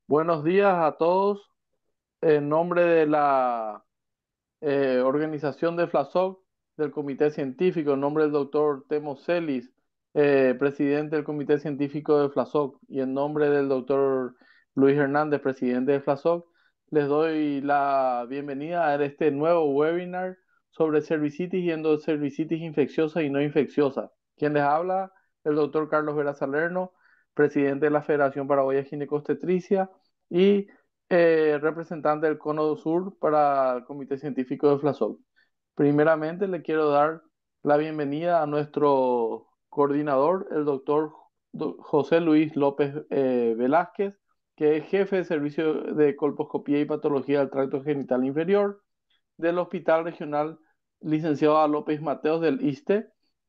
Buenos días a todos. En nombre de la organización de FLASOC, del Comité Científico, en nombre del doctor Temo Celis, presidente del Comité Científico de FLASOC, y en nombre del doctor Luis Hernández, presidente de FLASOC, les doy la bienvenida a este nuevo webinar sobre cervicitis y endocervicitis infecciosa y no infecciosa. Quien les habla, el doctor Carlos Vera Salerno, presidente de la Federación Paraguaya de Ginecobstetricia y representante del Cono Sur para el Comité Científico de FLASOC. Primeramente, le quiero dar la bienvenida a nuestro coordinador, el doctor José Luis López Velázquez, que es jefe de servicio de colposcopía y patología del tracto genital inferior del Hospital Regional Licenciado A. López Mateos del ISTE,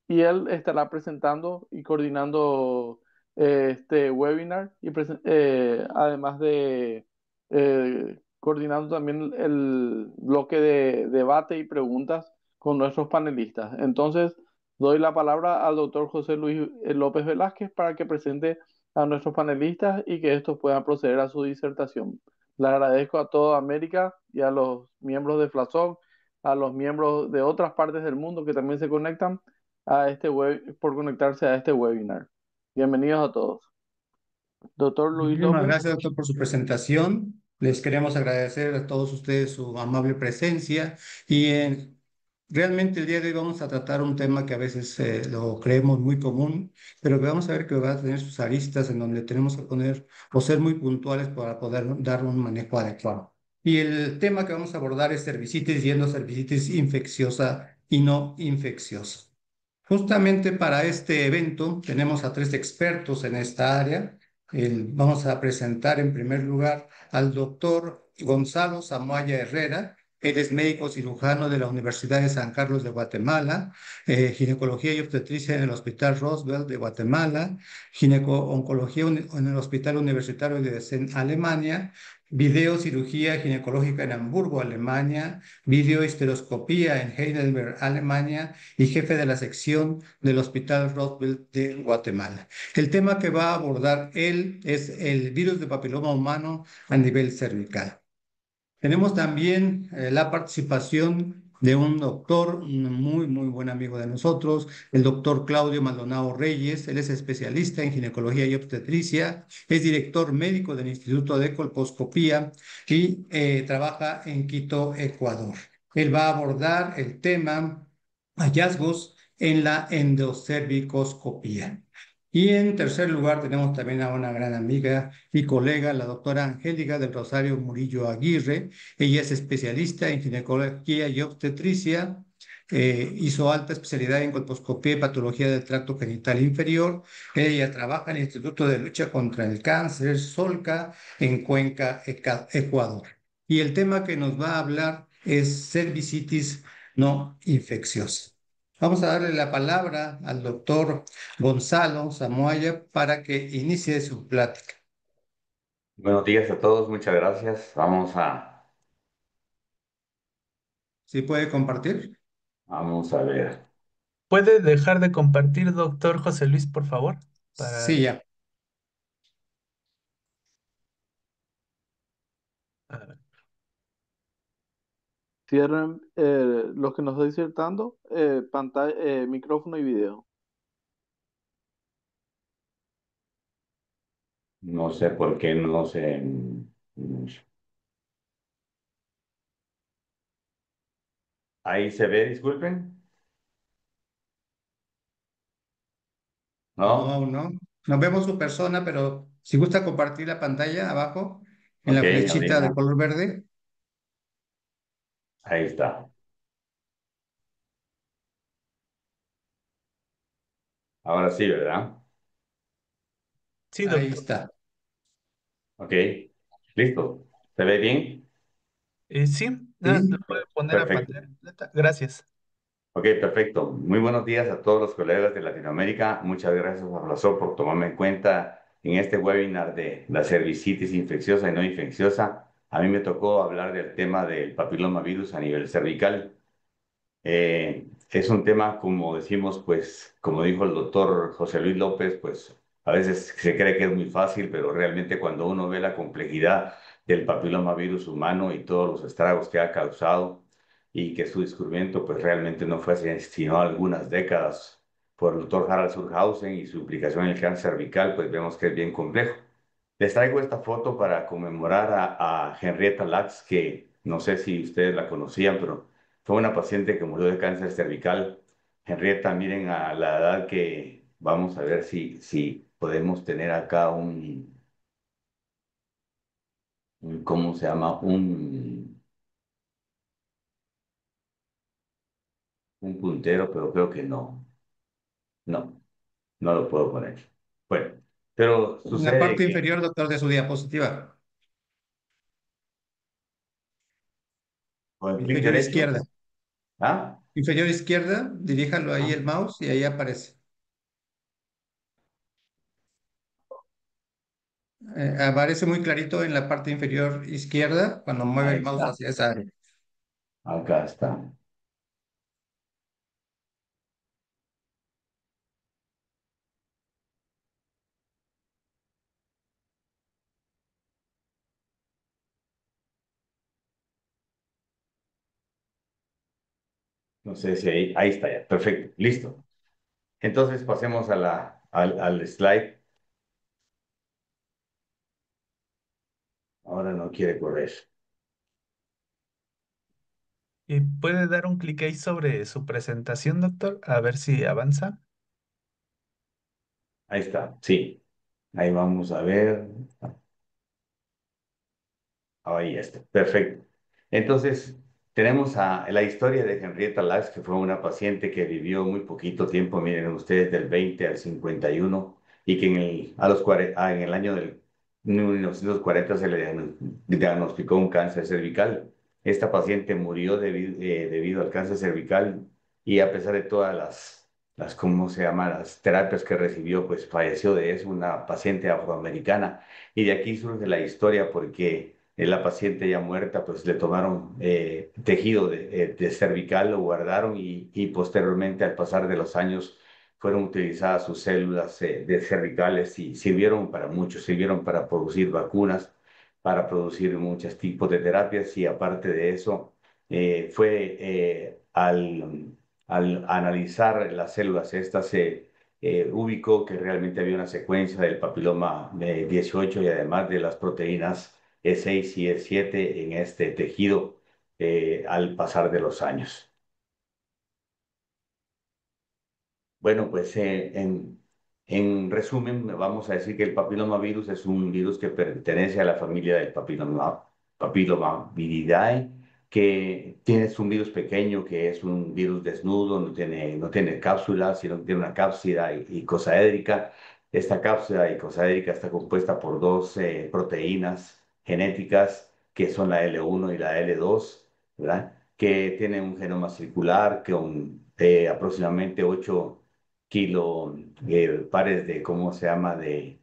y él estará presentando y coordinando este webinar y además de coordinando también el bloque de debate y preguntas con nuestros panelistas. Entonces, doy la palabra al doctor José Luis López Velázquez para que presente a nuestros panelistas y que estos puedan proceder a su disertación. Le agradezco a toda América y a los miembros de FLASOC, a los miembros de otras partes del mundo que también se conectan a este por conectarse a este webinar. Bienvenidos a todos. Doctor Luis Muchísimas López. gracias, doctor, por su presentación. Les queremos agradecer a todos ustedes su amable presencia y realmente el día de hoy vamos a tratar un tema que a veces lo creemos muy común, pero que vamos a ver que va a tener sus aristas en donde tenemos que poner o ser muy puntuales para poder dar un manejo adecuado. Y el tema que vamos a abordar es cervicitis y endocervicitis infecciosa y no infecciosa. Justamente para este evento tenemos a tres expertos en esta área. Vamos a presentar en primer lugar al doctor Gonzalo Zamuaya Herrera. Él es médico cirujano de la Universidad de San Carlos de Guatemala, ginecología y obstetricia en el Hospital Roosevelt de Guatemala, gineco-oncología en el Hospital Universitario de Essen, Alemania, videocirugía ginecológica en Hamburgo, Alemania, videohisteroscopía en Heidelberg, Alemania, y jefe de la sección del Hospital Roosevelt de Guatemala. El tema que va a abordar él es el virus de papiloma humano a nivel cervical. Tenemos también la participación de un doctor, un muy buen amigo de nosotros, el doctor Claudio Maldonado Reyes. Él es especialista en ginecología y obstetricia, es director médico del Instituto de Colposcopía y trabaja en Quito, Ecuador. Él va a abordar el tema hallazgos en la endocervicoscopía. Y en tercer lugar tenemos también a una gran amiga y colega, la doctora Angélica del Rosario Murillo Aguirre. Ella es especialista en ginecología y obstetricia, hizo alta especialidad en colposcopía y patología del tracto genital inferior. Ella trabaja en el Instituto de Lucha contra el Cáncer, SOLCA, en Cuenca, Ecuador. Y el tema que nos va a hablar es cervicitis no infecciosa. Vamos a darle la palabra al doctor Gonzalo Zamuaya para que inicie su plática. Buenos días a todos, muchas gracias. ¿Sí puede compartir? Vamos a ver. ¿Puede dejar de compartir, doctor José Luis, por favor? Para... Sí, ya. ah, Cierren los que nos está disertando, pantalla, micrófono y video. No sé por qué no sé. Ahí se ve, disculpen. No, ¿No? aún no. Nos vemos su persona, pero si gusta compartir la pantalla abajo, en Ok, la flechita de ahorita. color verde. Ahí está. Ahora sí, ¿verdad? sí, Ahí doctor. está. Ok. Listo. ¿Se ve bien? Sí, lo Sí, puede poner a Perfecto. pantalla completa. Gracias. Ok, perfecto. Muy buenos días a todos los colegas de Latinoamérica. Muchas gracias a Flasor por tomarme en cuenta en este webinar de la cervicitis infecciosa y no infecciosa. A mí me tocó hablar del tema del papilomavirus a nivel cervical. Es un tema, como decimos, pues, como dijo el doctor José Luis López, pues A veces se cree que es muy fácil, pero realmente cuando uno ve la complejidad del papilomavirus humano y todos los estragos que ha causado y que su descubrimiento pues realmente no fue hace sino algunas décadas por el doctor Harald Surhausen y su implicación en el cáncer cervical, pues vemos que es bien complejo. Les traigo esta foto para conmemorar a Henrietta Lacks, que no sé si ustedes la conocían, pero fue una paciente que murió de cáncer cervical. Henrietta, miren a la edad que vamos a ver si podemos tener acá ¿cómo se llama? Un puntero, pero creo que no, no, no lo puedo poner. Bueno, pero En la sucede parte que, inferior, doctor, de su diapositiva. con el clic Inferior derecho, izquierda. ¿ah? Inferior izquierda, diríjalo ahí Ah, el mouse y ahí aparece. Aparece muy clarito en la parte inferior izquierda cuando mueve ahí el mouse está, hacia esa área. acá está. No sé si ahí está ya, perfecto, listo. Entonces pasemos a al slide. Ahora no quiere correr. ¿Y puede dar un clic ahí sobre su presentación, doctor? A ver si avanza. Ahí está, sí. Ahí vamos a ver. Ahí está, perfecto. Entonces, tenemos a la historia de Henrietta Lacks, que fue una paciente que vivió muy poquito tiempo, miren ustedes, del 20 al 51, y que en el año del 1940 se le diagnosticó un cáncer cervical. Esta paciente murió debido al cáncer cervical y a pesar de todas ¿cómo se llama?, las terapias que recibió, pues falleció de eso, una paciente afroamericana. Y de aquí surge la historia porque la paciente ya muerta, pues le tomaron tejido de cervical, lo guardaron y posteriormente al pasar de los años fueron utilizadas sus células de cervicales y sirvieron para mucho, sirvieron para producir vacunas, para producir muchos tipos de terapias y aparte de eso, fue al analizar las células estas ubicó que realmente había una secuencia del papiloma 18 y además de las proteínas E6 y E7 en este tejido al pasar de los años. Bueno, pues en resumen, vamos a decir que el papilomavirus es un virus que pertenece a la familia del papilomaviridae, que es un virus pequeño, que es un virus desnudo, no tiene cápsula, sino que tiene una cápsida icosaédrica. Esta cápsida icosaédrica está compuesta por dos proteínas genéticas, que son la L1 y la L2, ¿verdad? Que tienen un genoma circular con aproximadamente 8 pares de, ¿cómo se llama?, de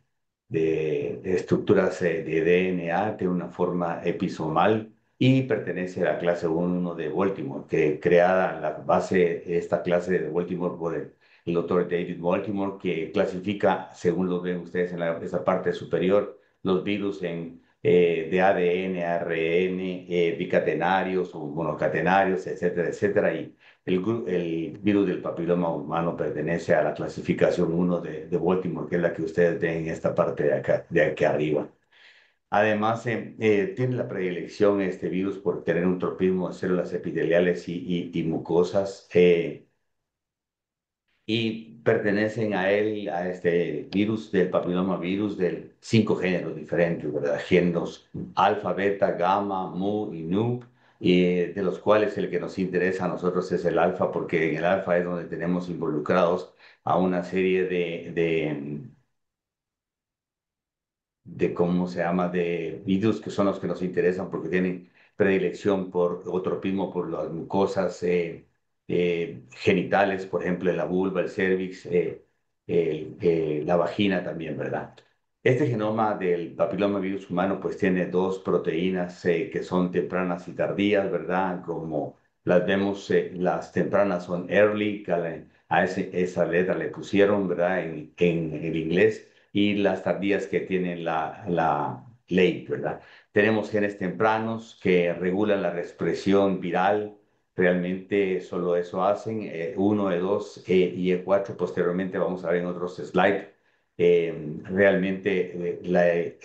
estructuras de DNA, tiene una forma episomal y pertenece a la clase 1 de Baltimore, que creada en la base esta clase de Baltimore por el doctor David Baltimore, que clasifica, según lo ven ustedes en esa parte superior, los virus de ADN, ARN, bicatenarios o monocatenarios, etcétera, etcétera, y el virus del papiloma humano pertenece a la clasificación 1 de Baltimore, que es la que ustedes ven en esta parte de aquí arriba. Además, tiene la predilección este virus por tener un tropismo de células epiteliales y mucosas. Y pertenecen a él, a este virus del papilomavirus, de 5 géneros diferentes, ¿verdad? Géneros alfa, beta, gamma, mu y nu, y de los cuales el que nos interesa a nosotros es el alfa, porque en el alfa es donde tenemos involucrados a una serie de cómo se llama, de virus que son los que nos interesan porque tienen predilección por o tropismo por las mucosas genitales, por ejemplo, en la vulva, el cervix, la vagina también, ¿verdad? Este genoma del papiloma virus humano pues tiene dos proteínas que son tempranas y tardías, ¿verdad? Como las vemos, las tempranas son early, esa letra le pusieron, ¿verdad? En el inglés y las tardías que tiene la ley, ¿verdad? Tenemos genes tempranos que regulan la expresión viral. Realmente solo eso hacen, 1, E2 y E4. Posteriormente vamos a ver en otros slides. Realmente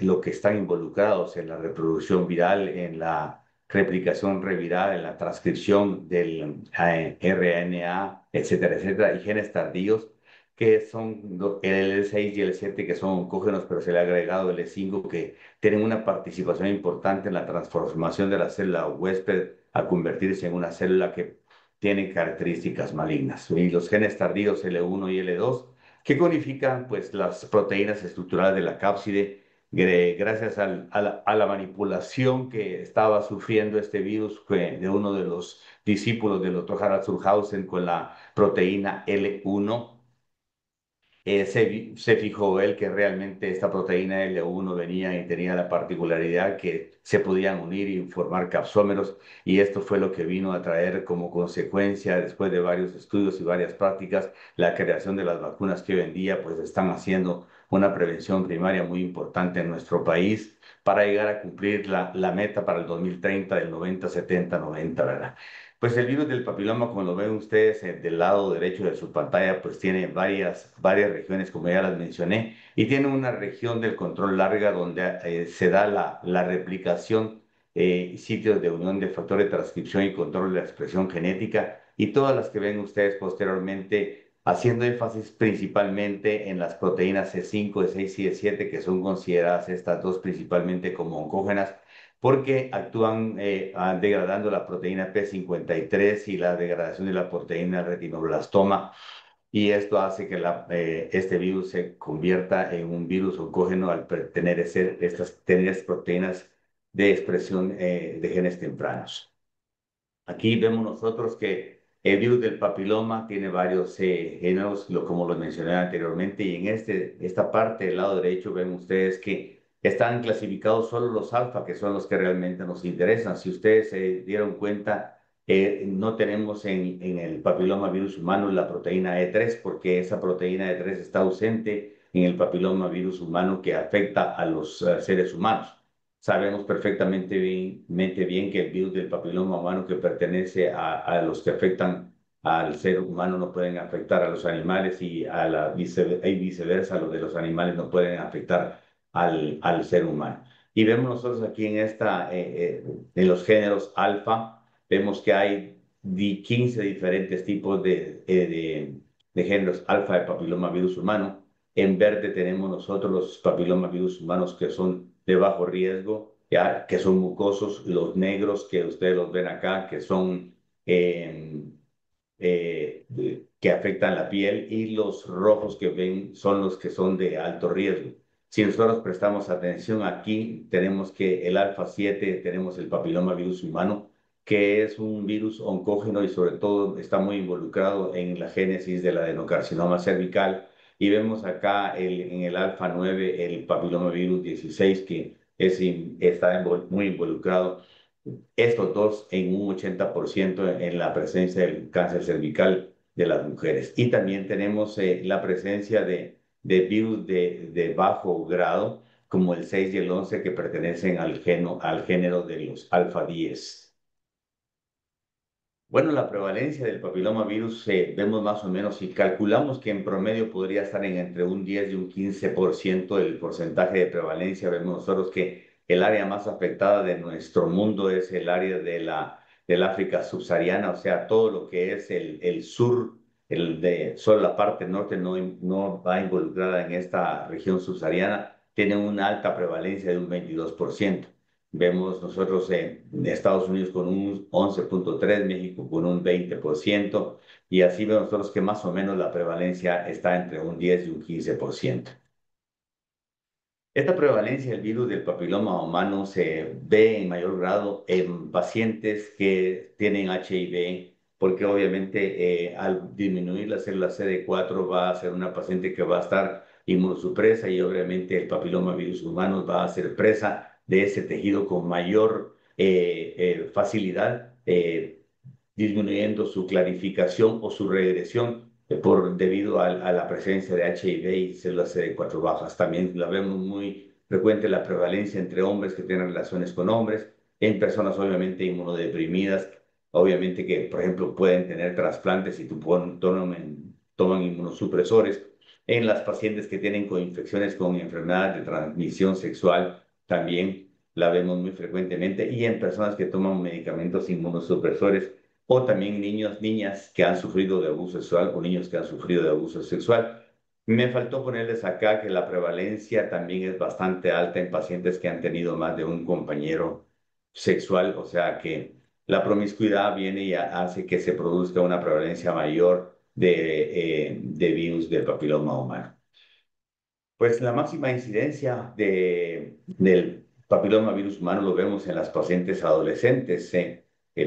lo que están involucrados en la reproducción viral, en la replicación reviral, en la transcripción del RNA, etcétera, etcétera, y genes tardíos que son el L6 y el L7 que son oncógenos, pero se le ha agregado el E5 que tienen una participación importante en la transformación de la célula huésped a convertirse en una célula que tiene características malignas. Y los genes tardíos L1 y L2 que codifican pues, las proteínas estructurales de la cápside gracias a la manipulación que estaba sufriendo este virus de uno de los discípulos del doctor Harald Surhausen con la proteína L1. Se fijó él que realmente esta proteína L1 venía y tenía la particularidad que se podían unir y formar capsómeros, y esto fue lo que vino a traer como consecuencia, después de varios estudios y varias prácticas, la creación de las vacunas que hoy en día pues están haciendo una prevención primaria muy importante en nuestro país para llegar a cumplir la meta para el 2030 del 90-70-90, ¿verdad? Pues el virus del papiloma, como lo ven ustedes del lado derecho de su pantalla, pues tiene varias regiones, como ya las mencioné, y tiene una región del control larga donde se da la replicación, sitios de unión de factor de transcripción y control de la expresión genética, y todas las que ven ustedes posteriormente, haciendo énfasis principalmente en las proteínas C5, E6 y E7, que son consideradas estas dos principalmente como oncógenas porque actúan degradando la proteína P53 y la degradación de la proteína retinoblastoma, y esto hace que este virus se convierta en un virus oncógeno al pertenecer tener estas proteínas de expresión de genes tempranos. Aquí vemos nosotros que el virus del papiloma tiene varios géneros, como lo mencioné anteriormente, y en esta parte del lado derecho ven ustedes que están clasificados solo los alfa, que son los que realmente nos interesan. Si ustedes se dieron cuenta, no tenemos en el papiloma virus humano la proteína E3, porque esa proteína E3 está ausente en el papiloma virus humano que afecta a los seres humanos. Sabemos perfectamente bien que el virus del papiloma humano que pertenece a los que afectan al ser humano no pueden afectar a los animales y viceversa, los de los animales no pueden afectar al ser humano. Y vemos nosotros aquí en los géneros alfa, vemos que hay 15 diferentes tipos de géneros alfa de papilomavirus humano. En verde tenemos nosotros los papilomavirus humanos que son de bajo riesgo, ya, que son mucosos, los negros que ustedes los ven acá, que son que afectan la piel, y los rojos que ven son los que son de alto riesgo. Si nosotros prestamos atención aquí, tenemos que el alfa 7 tenemos el papiloma virus humano, que es un virus oncógeno y sobre todo está muy involucrado en la génesis del adenocarcinoma cervical. Y vemos acá en el alfa 9 el papiloma virus 16 que está muy involucrado estos dos en un 80% en la presencia del cáncer cervical de las mujeres. Y también tenemos la presencia de virus de bajo grado, como el 6 y el 11, que pertenecen al género de los alfa 10. Bueno, la prevalencia del papilomavirus vemos más o menos y calculamos que en promedio podría estar en entre un 10 y un 15% del porcentaje de prevalencia. Vemos nosotros que el área más afectada de nuestro mundo es el área del África subsahariana, o sea, todo lo que es el sur, solo la parte norte no va involucrada en esta región subsahariana, tiene una alta prevalencia de un 22%. Vemos nosotros en Estados Unidos con un 11.3, México con un 20%, y así vemos nosotros que más o menos la prevalencia está entre un 10 y un 15%. Esta prevalencia del virus del papiloma humano se ve en mayor grado en pacientes que tienen HIV, porque obviamente al disminuir la célula CD4 va a ser una paciente que va a estar inmunosupresa, y obviamente el papiloma virus humano va a ser presa de ese tejido con mayor facilidad, disminuyendo su clarificación o su regresión debido a la presencia de HIV y células CD4 bajas. También la vemos muy frecuente la prevalencia entre hombres que tienen relaciones con hombres, en personas obviamente inmunodeprimidas, obviamente que, por ejemplo, pueden tener trasplantes y toman inmunosupresores, en las pacientes que tienen coinfecciones con enfermedades de transmisión sexual, también la vemos muy frecuentemente, y en personas que toman medicamentos inmunosupresores, o también niños, niñas que han sufrido de abuso sexual o niños que han sufrido de abuso sexual. Me faltó ponerles acá que la prevalencia también es bastante alta en pacientes que han tenido más de un compañero sexual, o sea que la promiscuidad viene y hace que se produzca una prevalencia mayor de virus del papiloma humano. Pues la máxima incidencia del papilomavirus humano lo vemos en las pacientes adolescentes.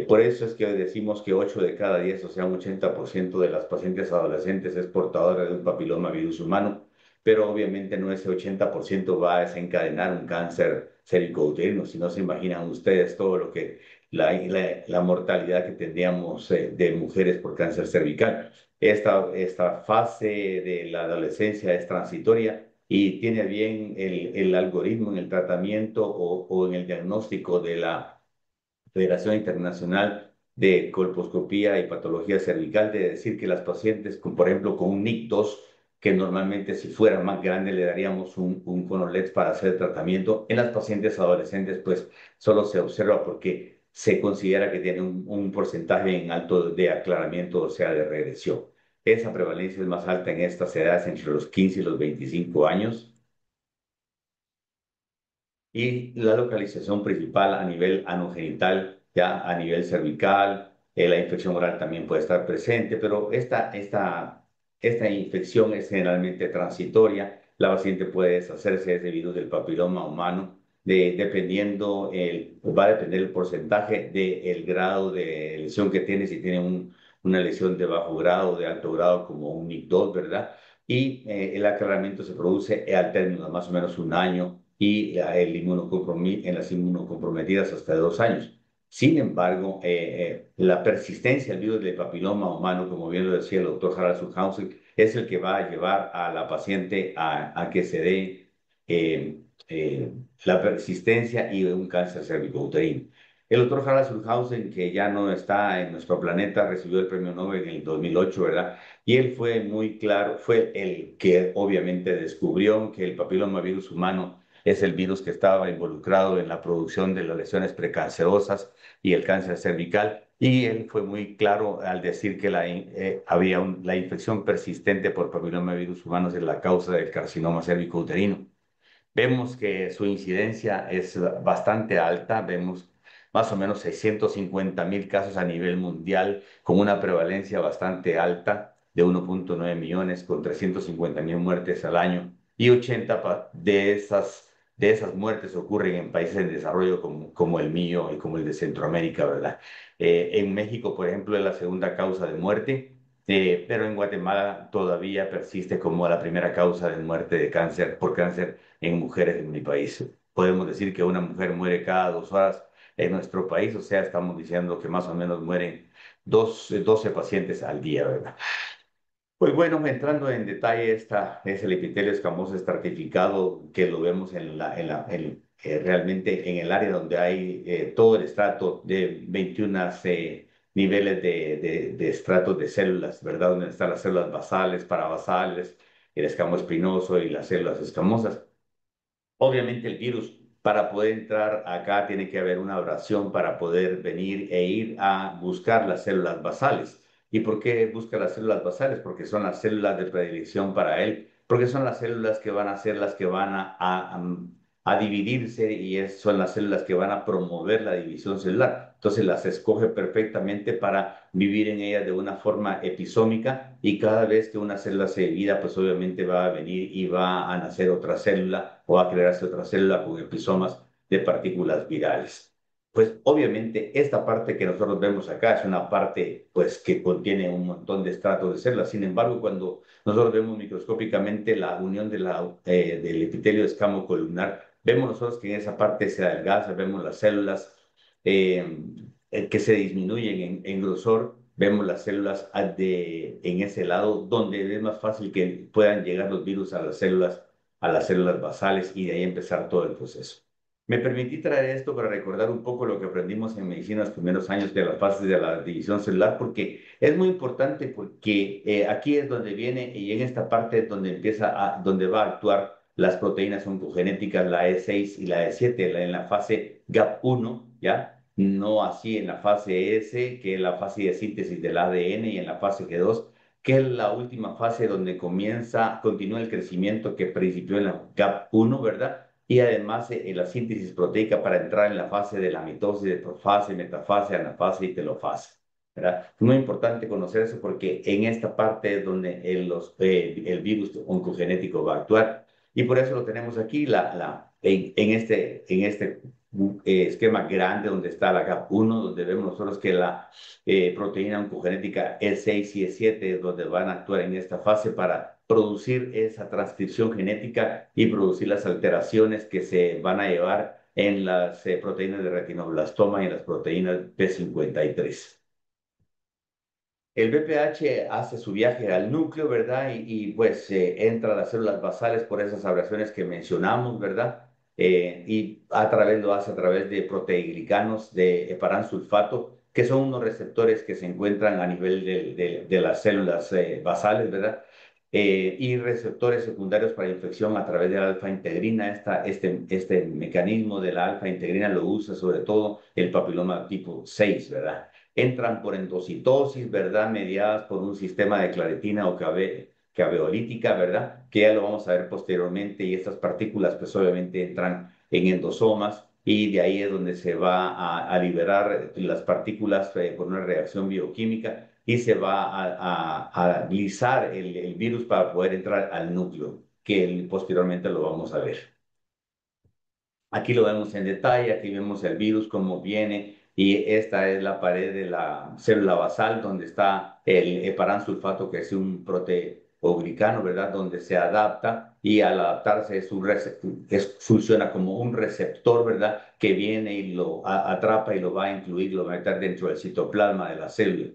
Por eso es que decimos que 8 de cada 10, o sea, un 80% de las pacientes adolescentes es portadora de un papilomavirus humano, pero obviamente no ese 80% va a desencadenar un cáncer cervicouterino. Si no se imaginan ustedes todo lo que la mortalidad que tendríamos de mujeres por cáncer cervical. Esta fase de la adolescencia es transitoria y tiene bien el algoritmo en el tratamiento o en el diagnóstico de la Federación Internacional de Colposcopía y Patología Cervical, de decir que las pacientes, por ejemplo, con un nictos, que normalmente si fuera más grande le daríamos un Conolets para hacer el tratamiento, en las pacientes adolescentes pues solo se observa porque se considera que tiene un porcentaje en alto de aclaramiento, o sea, de regresión. Esa prevalencia es más alta en estas edades entre los 15 y los 25 años. Y la localización principal a nivel anogenital, ya a nivel cervical, la infección oral también puede estar presente, pero esta infección es generalmente transitoria. La paciente puede deshacerse de ese virus del papiloma humano, va a depender el porcentaje del grado de lesión que tiene, si tiene una lesión de bajo grado o de alto grado como un NIC2, ¿verdad? Y el aclaramiento se produce al término de más o menos un año y en las inmunocomprometidas hasta 2 años. Sin embargo, la persistencia del virus del papiloma humano, como bien lo decía el doctor Harald Suchhausen, es el que va a llevar a la paciente a que se dé la persistencia y un cáncer cervicouterino. El doctor Harald Suchhausen, que ya no está en nuestro planeta, recibió el premio Nobel en el 2008, ¿verdad? Y él fue muy claro, fue el que obviamente descubrió que el papilomavirus humano es el virus que estaba involucrado en la producción de las lesiones precancerosas y el cáncer cervical. Y él fue muy claro al decir que la infección persistente por papilomavirus humanos es la causa del carcinoma cervicouterino. Vemos que su incidencia es bastante alta, vemos más o menos 650.000 casos a nivel mundial, con una prevalencia bastante alta de 1,9 millones, con 350.000 muertes al año, y 80 de esas muertes ocurren en países en desarrollo como el mío y como el de Centroamérica, ¿verdad? En México, por ejemplo, es la segunda causa de muerte. Pero en Guatemala todavía persiste como la primera causa de muerte por cáncer en mujeres en mi país. Podemos decir que una mujer muere cada 2 horas en nuestro país, o sea, estamos diciendo que más o menos mueren 12 pacientes al día, ¿verdad? Pues bueno, entrando en detalle, esta es el epitelio escamoso estratificado que lo vemos realmente en el área donde hay todo el estrato de 21 niveles de estratos de células, ¿verdad? Donde están las células basales, parabasales, el escamo espinoso y las células escamosas. Obviamente el virus, para poder entrar acá, tiene que haber una abrasión para poder venir e ir a buscar las células basales. ¿Y por qué busca las células basales? Porque son las células de predilección para él, porque son las células que van a ser las que van a dividirse y son las células que van a promover la división celular. Entonces las escoge perfectamente para vivir en ellas de una forma episómica, y cada vez que una célula se divida, pues obviamente va a venir y va a nacer otra célula o va a crearse otra célula con episomas de partículas virales. Pues obviamente esta parte que nosotros vemos acá es una parte pues que contiene un montón de estratos de células. Sin embargo, cuando nosotros vemos microscópicamente la unión del epitelio escamo columnar, vemos nosotros que en esa parte se adelgaza, vemos las células que se disminuyen en grosor, vemos las células en ese lado donde es más fácil que puedan llegar los virus a las células basales y de ahí empezar todo el proceso. Me permití traer esto para recordar un poco lo que aprendimos en medicina en los primeros años de las fases de la división celular, porque es muy importante porque aquí es donde viene y en esta parte es donde donde va a actuar las proteínas oncogenéticas, la E6 y la E7, en la fase GAP1, ¿ya? No así en la fase S, que es la fase de síntesis del ADN, y en la fase G2, que es la última fase donde continúa el crecimiento que principió en la GAP1, ¿verdad? Y además en la síntesis proteica para entrar en la fase de la mitosis, de profase, metafase, anafase y telofase. ¿Verdad? Es muy importante conocer eso porque en esta parte es donde el virus oncogenético va a actuar. Y por eso lo tenemos aquí, en este esquema grande donde está la GAP1, donde vemos nosotros que la proteína oncogenética E6 y E7 es donde van a actuar en esta fase para producir esa transcripción genética y producir las alteraciones que se van a llevar en las proteínas de retinoblastoma y en las proteínas P53. El BPH hace su viaje al núcleo, ¿verdad? Pues entra a las células basales por esas abrasión que mencionamos, ¿verdad? Y lo hace a través de proteoglicanos de heparansulfato, que son unos receptores que se encuentran a nivel de las células basales, ¿verdad? Y receptores secundarios para infección a través de la alfa-integrina. Este mecanismo de la alfa-integrina lo usa sobre todo el papiloma tipo 6, ¿verdad? Entran por endocitosis, ¿verdad? Mediadas por un sistema de claretina o caveolítica, ¿verdad? Que ya lo vamos a ver posteriormente, y estas partículas pues obviamente entran en endosomas y de ahí es donde se va a liberar las partículas por una reacción bioquímica y se va a lisar el virus para poder entrar al núcleo, que posteriormente lo vamos a ver. Aquí lo vemos en detalle, aquí vemos el virus, cómo viene, y esta es la pared de la célula basal donde está el heparansulfato, que es un proteoglicano, ¿verdad? Donde se adapta y al adaptarse funciona como un receptor, ¿verdad? Que viene y lo atrapa y lo va a incluir, lo va a meter dentro del citoplasma de la célula.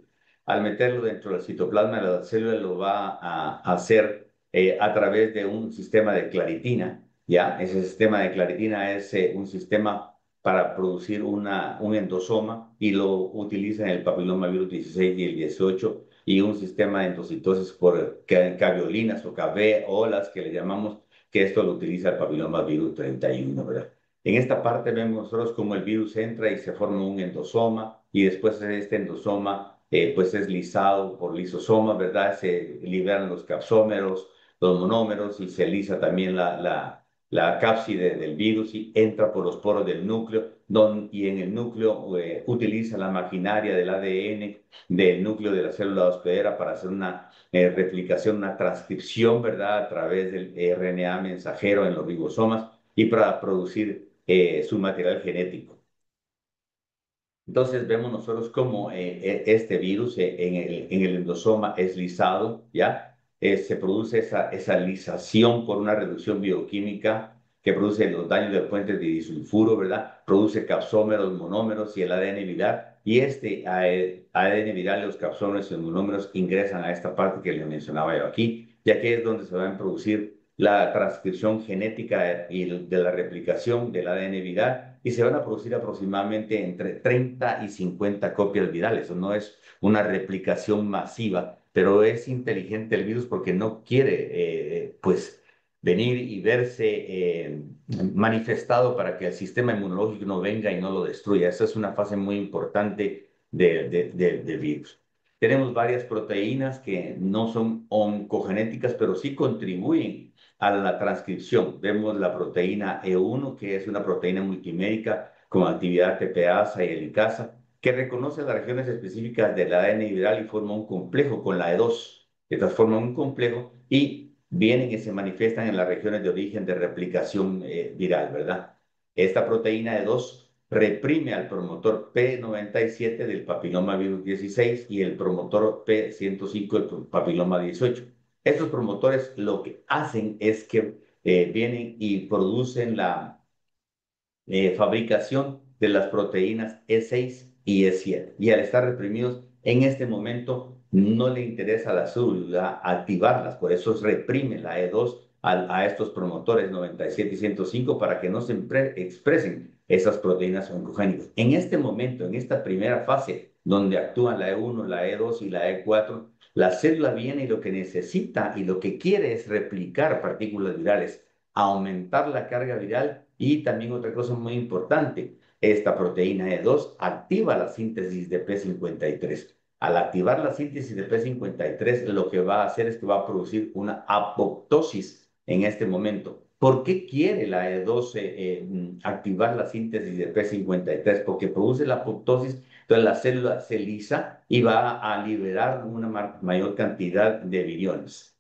Al meterlo dentro del citoplasma de la célula lo va a hacer a través de un sistema de claritina. ¿Ya? Ese sistema de claritina es un sistema para producir un endosoma y lo utiliza en el papillomavirus 16 y el 18, y un sistema de endocitosis por caveolinas o caveolas que le llamamos, que esto lo utiliza el papillomavirus 31, ¿verdad? En esta parte vemos nosotros cómo el virus entra y se forma un endosoma, y después de este endosoma pues es lisado por lisosomas, ¿verdad? Se liberan los capsómeros, los monómeros, y se lisa también la cápside del virus y entra por los poros del núcleo, y en el núcleo utiliza la maquinaria del ADN del núcleo de la célula hospedera para hacer una replicación, una transcripción, ¿verdad? A través del RNA mensajero en los ribosomas y para producir su material genético. Entonces vemos nosotros cómo este virus en el endosoma es lisado, ¿ya? Se produce esa lisación por una reducción bioquímica que produce los daños del puente de disulfuro, ¿verdad? Produce capsómeros, monómeros y el ADN viral. Y este ADN viral, los capsómeros y los monómeros ingresan a esta parte que les mencionaba yo aquí, ya que es donde se van a producir la transcripción genética y de la replicación del ADN viral, y se van a producir aproximadamente entre 30 y 50 copias virales. Eso no es una replicación masiva, pero es inteligente el virus porque no quiere, pues, venir y verse manifestado para que el sistema inmunológico no venga y no lo destruya. Esa es una fase muy importante del virus. Tenemos varias proteínas que no son oncogenéticas, pero sí contribuyen a la transcripción. Vemos la proteína E1, que es una proteína multimédica con actividad TPasa y helicasa, que reconoce las regiones específicas del ADN viral y forma un complejo con la E2. Estas forman un complejo y vienen y se manifiestan en las regiones de origen de replicación viral, ¿verdad? Esta proteína E2 reprime al promotor P97 del papiloma virus 16 y el promotor P105 del papiloma 18. Estos promotores lo que hacen es que vienen y producen la fabricación de las proteínas E6 y E7. Y al estar reprimidos, En este momento no le interesa a la célula activarlas, por eso reprime la E2 a estos promotores 97 y 105 para que no se expresen esas proteínas oncogénicas. En este momento, en esta primera fase, donde actúan la E1, la E2 y la E4, la célula viene y lo que necesita y lo que quiere es replicar partículas virales, aumentar la carga viral y también otra cosa muy importante, esta proteína E2 activa la síntesis de P53. Al activar la síntesis de P53, lo que va a hacer es que va a producir una apoptosis en este momento. ¿Por qué quiere la E12 activar la síntesis de P53? Porque produce la apoptosis, entonces la célula se lisa y va a liberar una mayor cantidad de viriones.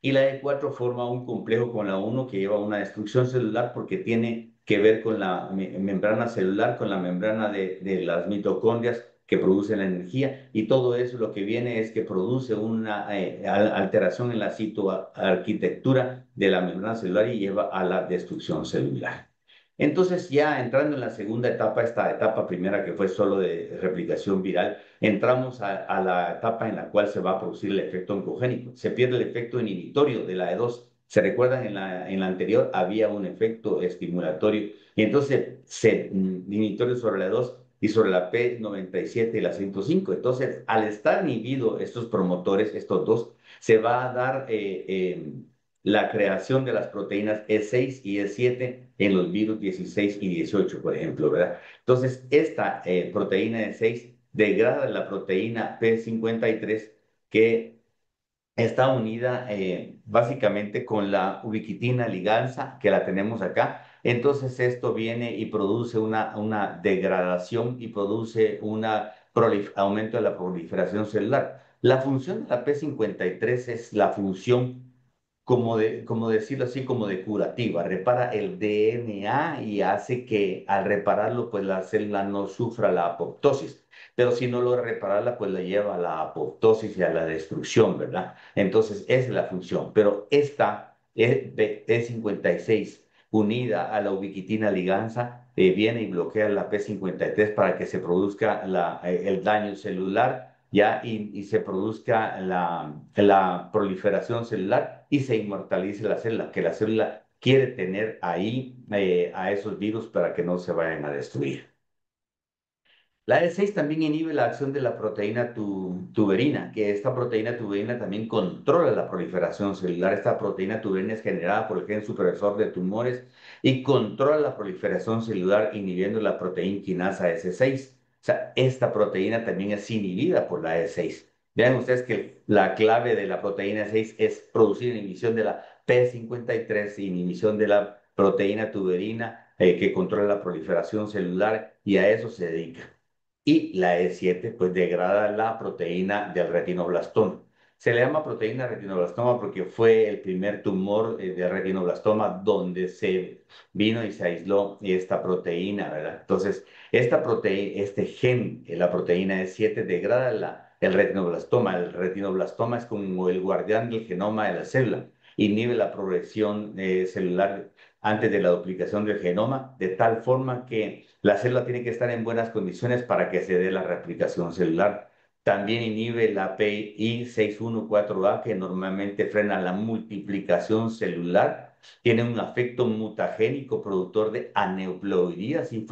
Y la E4 forma un complejo con la 1 que lleva a una destrucción celular porque tiene que ver con la membrana celular, con la membrana de las mitocondrias que producen la energía, y todo eso lo que viene es que produce una alteración en la citoarquitectura de la membrana celular y lleva a la destrucción celular. Entonces, ya entrando en la segunda etapa, esta etapa primera que fue solo de replicación viral, entramos a la etapa en la cual se va a producir el efecto oncogénico. Se pierde el efecto inhibitorio de la E2. ¿Se recuerdan? En la anterior había un efecto estimulatorio y entonces inhibitorio sobre la E2 y sobre la P97 y la 105. Entonces, al estar inhibido estos promotores, estos dos, se va a dar la creación de las proteínas E6 y E7 en los virus 16 y 18, por ejemplo, ¿verdad? Entonces, esta proteína E6 degrada la proteína P53 que está unida básicamente con la ubiquitina liganza, que la tenemos acá. Entonces esto viene y produce una degradación y produce un aumento de la proliferación celular. La función de la P53 es la función como decirlo así, como de curativa, repara el DNA y hace que al repararlo, pues la célula no sufra la apoptosis. Pero si no logra repararla, pues la lleva a la apoptosis y a la destrucción, ¿verdad? Entonces, esa es la función. Pero esta P56 unida a la ubiquitina liganza viene y bloquea la P53 para que se produzca el daño celular ya y se produzca la proliferación celular y se inmortalice la célula, que la célula quiere tener ahí a esos virus para que no se vayan a destruir. La E6 también inhibe la acción de la proteína tuberina, que esta proteína tuberina también controla la proliferación celular. Esta proteína tuberina es generada por el gen supresor de tumores y controla la proliferación celular inhibiendo la proteína quinasa S6. O sea, esta proteína también es inhibida por la E6. Vean ustedes que la clave de la proteína E6 es producir inhibición de la P53, inhibición de la proteína tuberina que controla la proliferación celular, y a eso se dedica. Y la E7 pues degrada la proteína del retinoblastoma. Se le llama proteína retinoblastoma porque fue el primer tumor de retinoblastoma donde se vino y se aisló esta proteína, ¿verdad? Entonces, este gen, la proteína E7, degrada el retinoblastoma. El retinoblastoma es como el guardián del genoma de la célula. Inhibe la progresión celular antes de la duplicación del genoma, de tal forma que la célula tiene que estar en buenas condiciones para que se dé la replicación celular. También inhibe la PI614A, que normalmente frena la multiplicación celular. Tiene un efecto mutagénico productor de aneuploidías y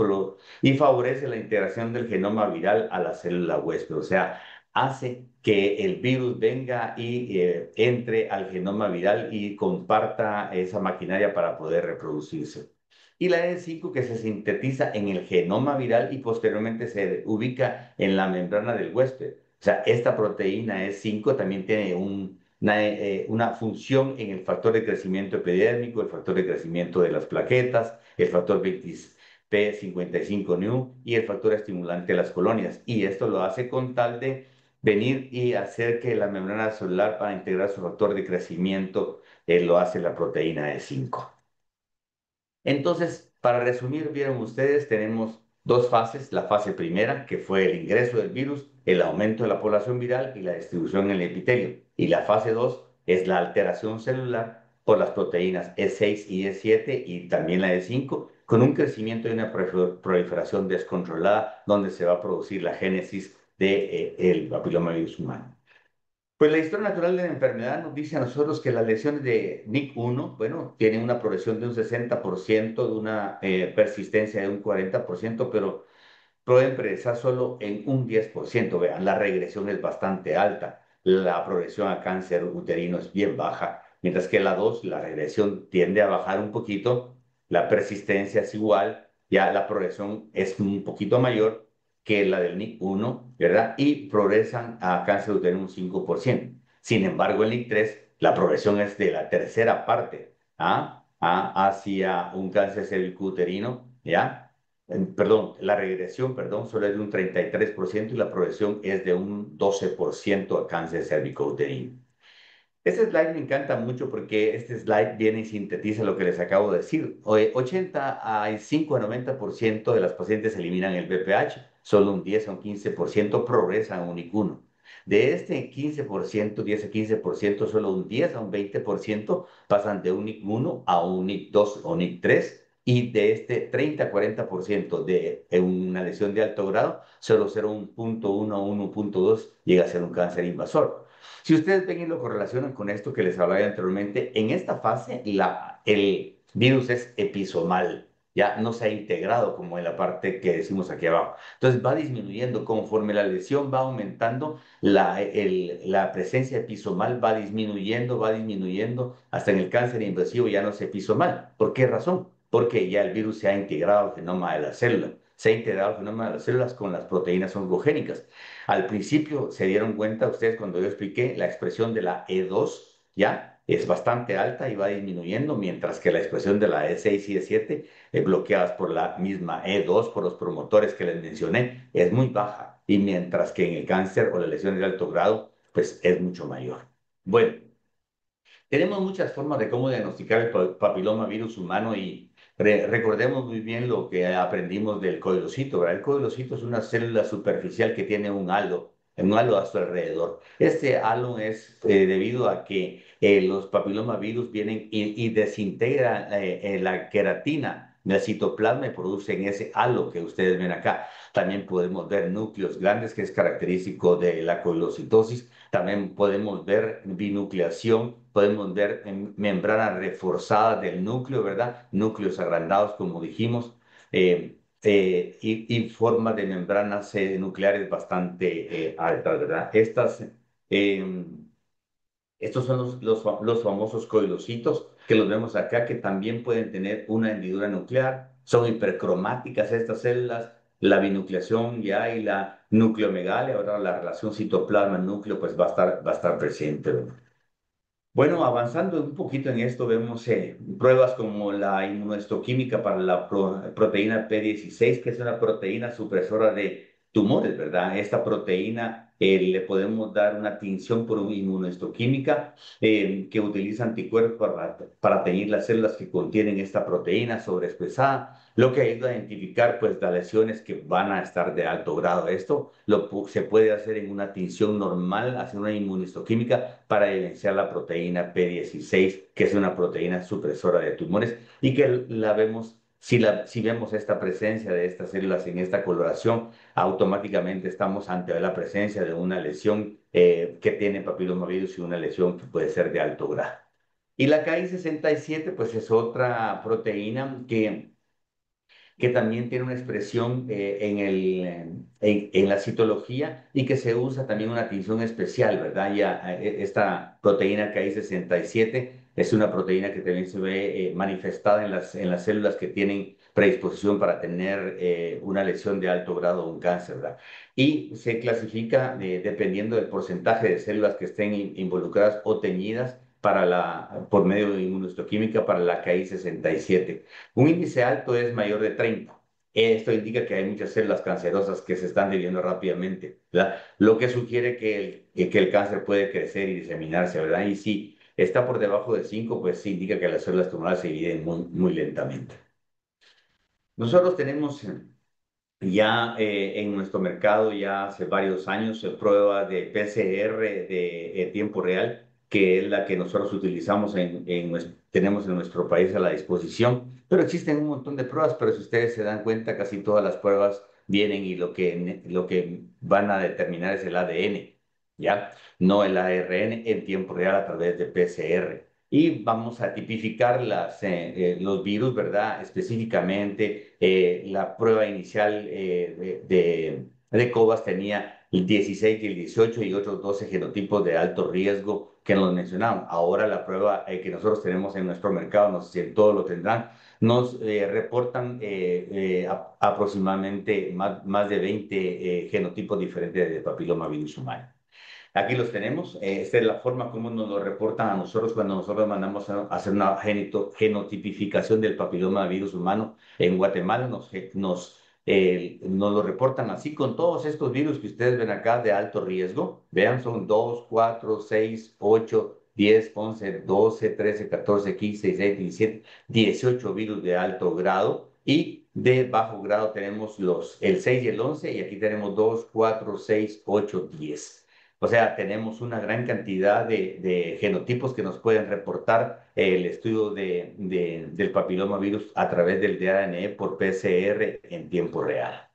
favorece la integración del genoma viral a la célula huésped. O sea, hace que el virus venga y entre al genoma viral y comparta esa maquinaria para poder reproducirse. Y la E5 que se sintetiza en el genoma viral y posteriormente se ubica en la membrana del huésped. O sea, esta proteína E5 también tiene una función en el factor de crecimiento epidérmico, el factor de crecimiento de las plaquetas, el factor 20 P55-NEU y el factor estimulante de las colonias. Y esto lo hace con tal de venir y hacer que la membrana celular para integrar su factor de crecimiento lo hace la proteína E5. Entonces, para resumir, vieron ustedes, tenemos dos fases. La fase primera, que fue el ingreso del virus, el aumento de la población viral y la distribución en el epitelio. Y la fase 2 es la alteración celular por las proteínas E6 y E7 y también la E5, con un crecimiento y una proliferación descontrolada, donde se va a producir la génesis del papillomavirus humano. Pues la historia natural de la enfermedad nos dice a nosotros que las lesiones de NIC1, bueno, tienen una progresión de un 60%, de una persistencia de un 40%, pero pueden progresar solo en un 10%. Vean, la regresión es bastante alta. La progresión a cáncer uterino es bien baja, mientras que la 2, la regresión tiende a bajar un poquito, la persistencia es igual, ya la progresión es un poquito mayor que la del NIC1, ¿verdad? Y progresan a cáncer uterino un 5%. Sin embargo, el NIC3, la progresión es de la tercera parte, hacia un cáncer cervicuterino, ¿ya? Perdón, la regresión, perdón, solo es de un 33% y la progresión es de un 12% a cáncer cervicouterino. Este slide me encanta mucho porque este slide viene y sintetiza lo que les acabo de decir. 85 a 90% de las pacientes eliminan el BPH, solo un 10 a un 15% progresan a un NIC1. De este 15%, 10 a 15%, solo un 10 a un 20% pasan de un NIC1 a un NIC2 o NIC3. Y de este 30 a 40% de una lesión de alto grado, solo 0,1 a 1,2 llega a ser un cáncer invasor. Si ustedes ven y lo correlacionan con esto que les hablaba anteriormente, en esta fase el virus es episomal, ya no se ha integrado como en la parte que decimos aquí abajo. Entonces va disminuyendo conforme la lesión va aumentando, la presencia episomal va disminuyendo, hasta en el cáncer invasivo ya no es episomal. ¿Por qué razón? Porque ya el virus se ha integrado al genoma de la célula, se ha integrado al genoma de las células con las proteínas oncogénicas. Al principio se dieron cuenta ustedes cuando yo expliqué la expresión de la E2, ¿ya? Es bastante alta y va disminuyendo, mientras que la expresión de la E6 y E7, bloqueadas por la misma E2, por los promotores que les mencioné, es muy baja. Y mientras que en el cáncer o las lesiones de alto grado, pues es mucho mayor. Bueno, tenemos muchas formas de cómo diagnosticar el papiloma virus humano y recordemos muy bien lo que aprendimos del coilocito, ¿verdad? El coilocito es una célula superficial que tiene un halo a su alrededor. Este halo es debido a que los papilomavirus vienen y desintegran la queratina del citoplasma y producen ese halo que ustedes ven acá. También podemos ver núcleos grandes, que es característico de la coilocitosis. También podemos ver binucleación, podemos ver membranas reforzadas del núcleo, ¿verdad? Núcleos agrandados, como dijimos, y formas de membranas nucleares bastante altas, ¿verdad? Eh, Estos son los famosos coilocitos que los vemos acá, que también pueden tener una hendidura nuclear. Son hipercromáticas estas células, la binucleación ya y la nucleomegalia, ahora la relación citoplasma-núcleo pues va a estar presente, ¿verdad? Bueno, avanzando un poquito en esto, vemos pruebas como la inmunohistoquímica para la proteína P16, que es una proteína supresora de tumores, ¿verdad? Esta proteína le podemos dar una tinción por inmunohistoquímica que utiliza anticuerpos para teñir las células que contienen esta proteína sobreexpresada, lo que ayuda a identificar pues las lesiones que van a estar de alto grado. Esto se puede hacer en una tinción normal, hacer una inmunohistoquímica para evidenciar la proteína P16, que es una proteína supresora de tumores y que la vemos, si vemos esta presencia de estas células en esta coloración, automáticamente estamos ante la presencia de una lesión que tiene papilomavirus y una lesión que puede ser de alto grado. Y la KI67, pues es otra proteína que también tiene una expresión en la citología y que se usa también una tinción especial, ¿verdad? Ya, esta proteína KI67 es una proteína que también se ve manifestada en las células que tienen predisposición para tener una lesión de alto grado o un cáncer, ¿verdad? Y se clasifica dependiendo del porcentaje de células que estén involucradas o teñidas por medio de inmunohistoquímica para la KI67. Un índice alto es mayor de 30. Esto indica que hay muchas células cancerosas que se están dividiendo rápidamente, ¿verdad? Lo que sugiere que el cáncer puede crecer y diseminarse, ¿verdad? Y si está por debajo de 5, pues sí indica que las células tumorales se dividen muy, muy lentamente. Nosotros tenemos ya en nuestro mercado, ya hace varios años, prueba de PCR de tiempo real, que es la que nosotros utilizamos tenemos en nuestro país a la disposición. Pero existen un montón de pruebas, pero si ustedes se dan cuenta, casi todas las pruebas vienen y lo que van a determinar es el ADN, ¿ya? No el ARN en tiempo real a través de PCR. Y vamos a tipificar los virus, ¿verdad? Específicamente, la prueba inicial de COVAS tenía el 16 y el 18 y otros 12 genotipos de alto riesgo que nos mencionaban. Ahora la prueba que nosotros tenemos en nuestro mercado, no sé si en todos lo tendrán, nos reportan aproximadamente más de 20 genotipos diferentes de papilomavirus humano. Aquí los tenemos. Esta es la forma como nos lo reportan a nosotros cuando nosotros mandamos a hacer una genotipificación del papiloma virus humano en Guatemala. Nos lo reportan así con todos estos virus que ustedes ven acá de alto riesgo. Vean, son 2, 4, 6, 8, 10, 11, 12, 13, 14, 15, 16, 17, 18 virus de alto grado. Y de bajo grado tenemos el 6 y el 11. Y aquí tenemos 2, 4, 6, 8, 10. O sea, tenemos una gran cantidad de genotipos que nos pueden reportar el estudio del papilomavirus a través del ADN por PCR en tiempo real.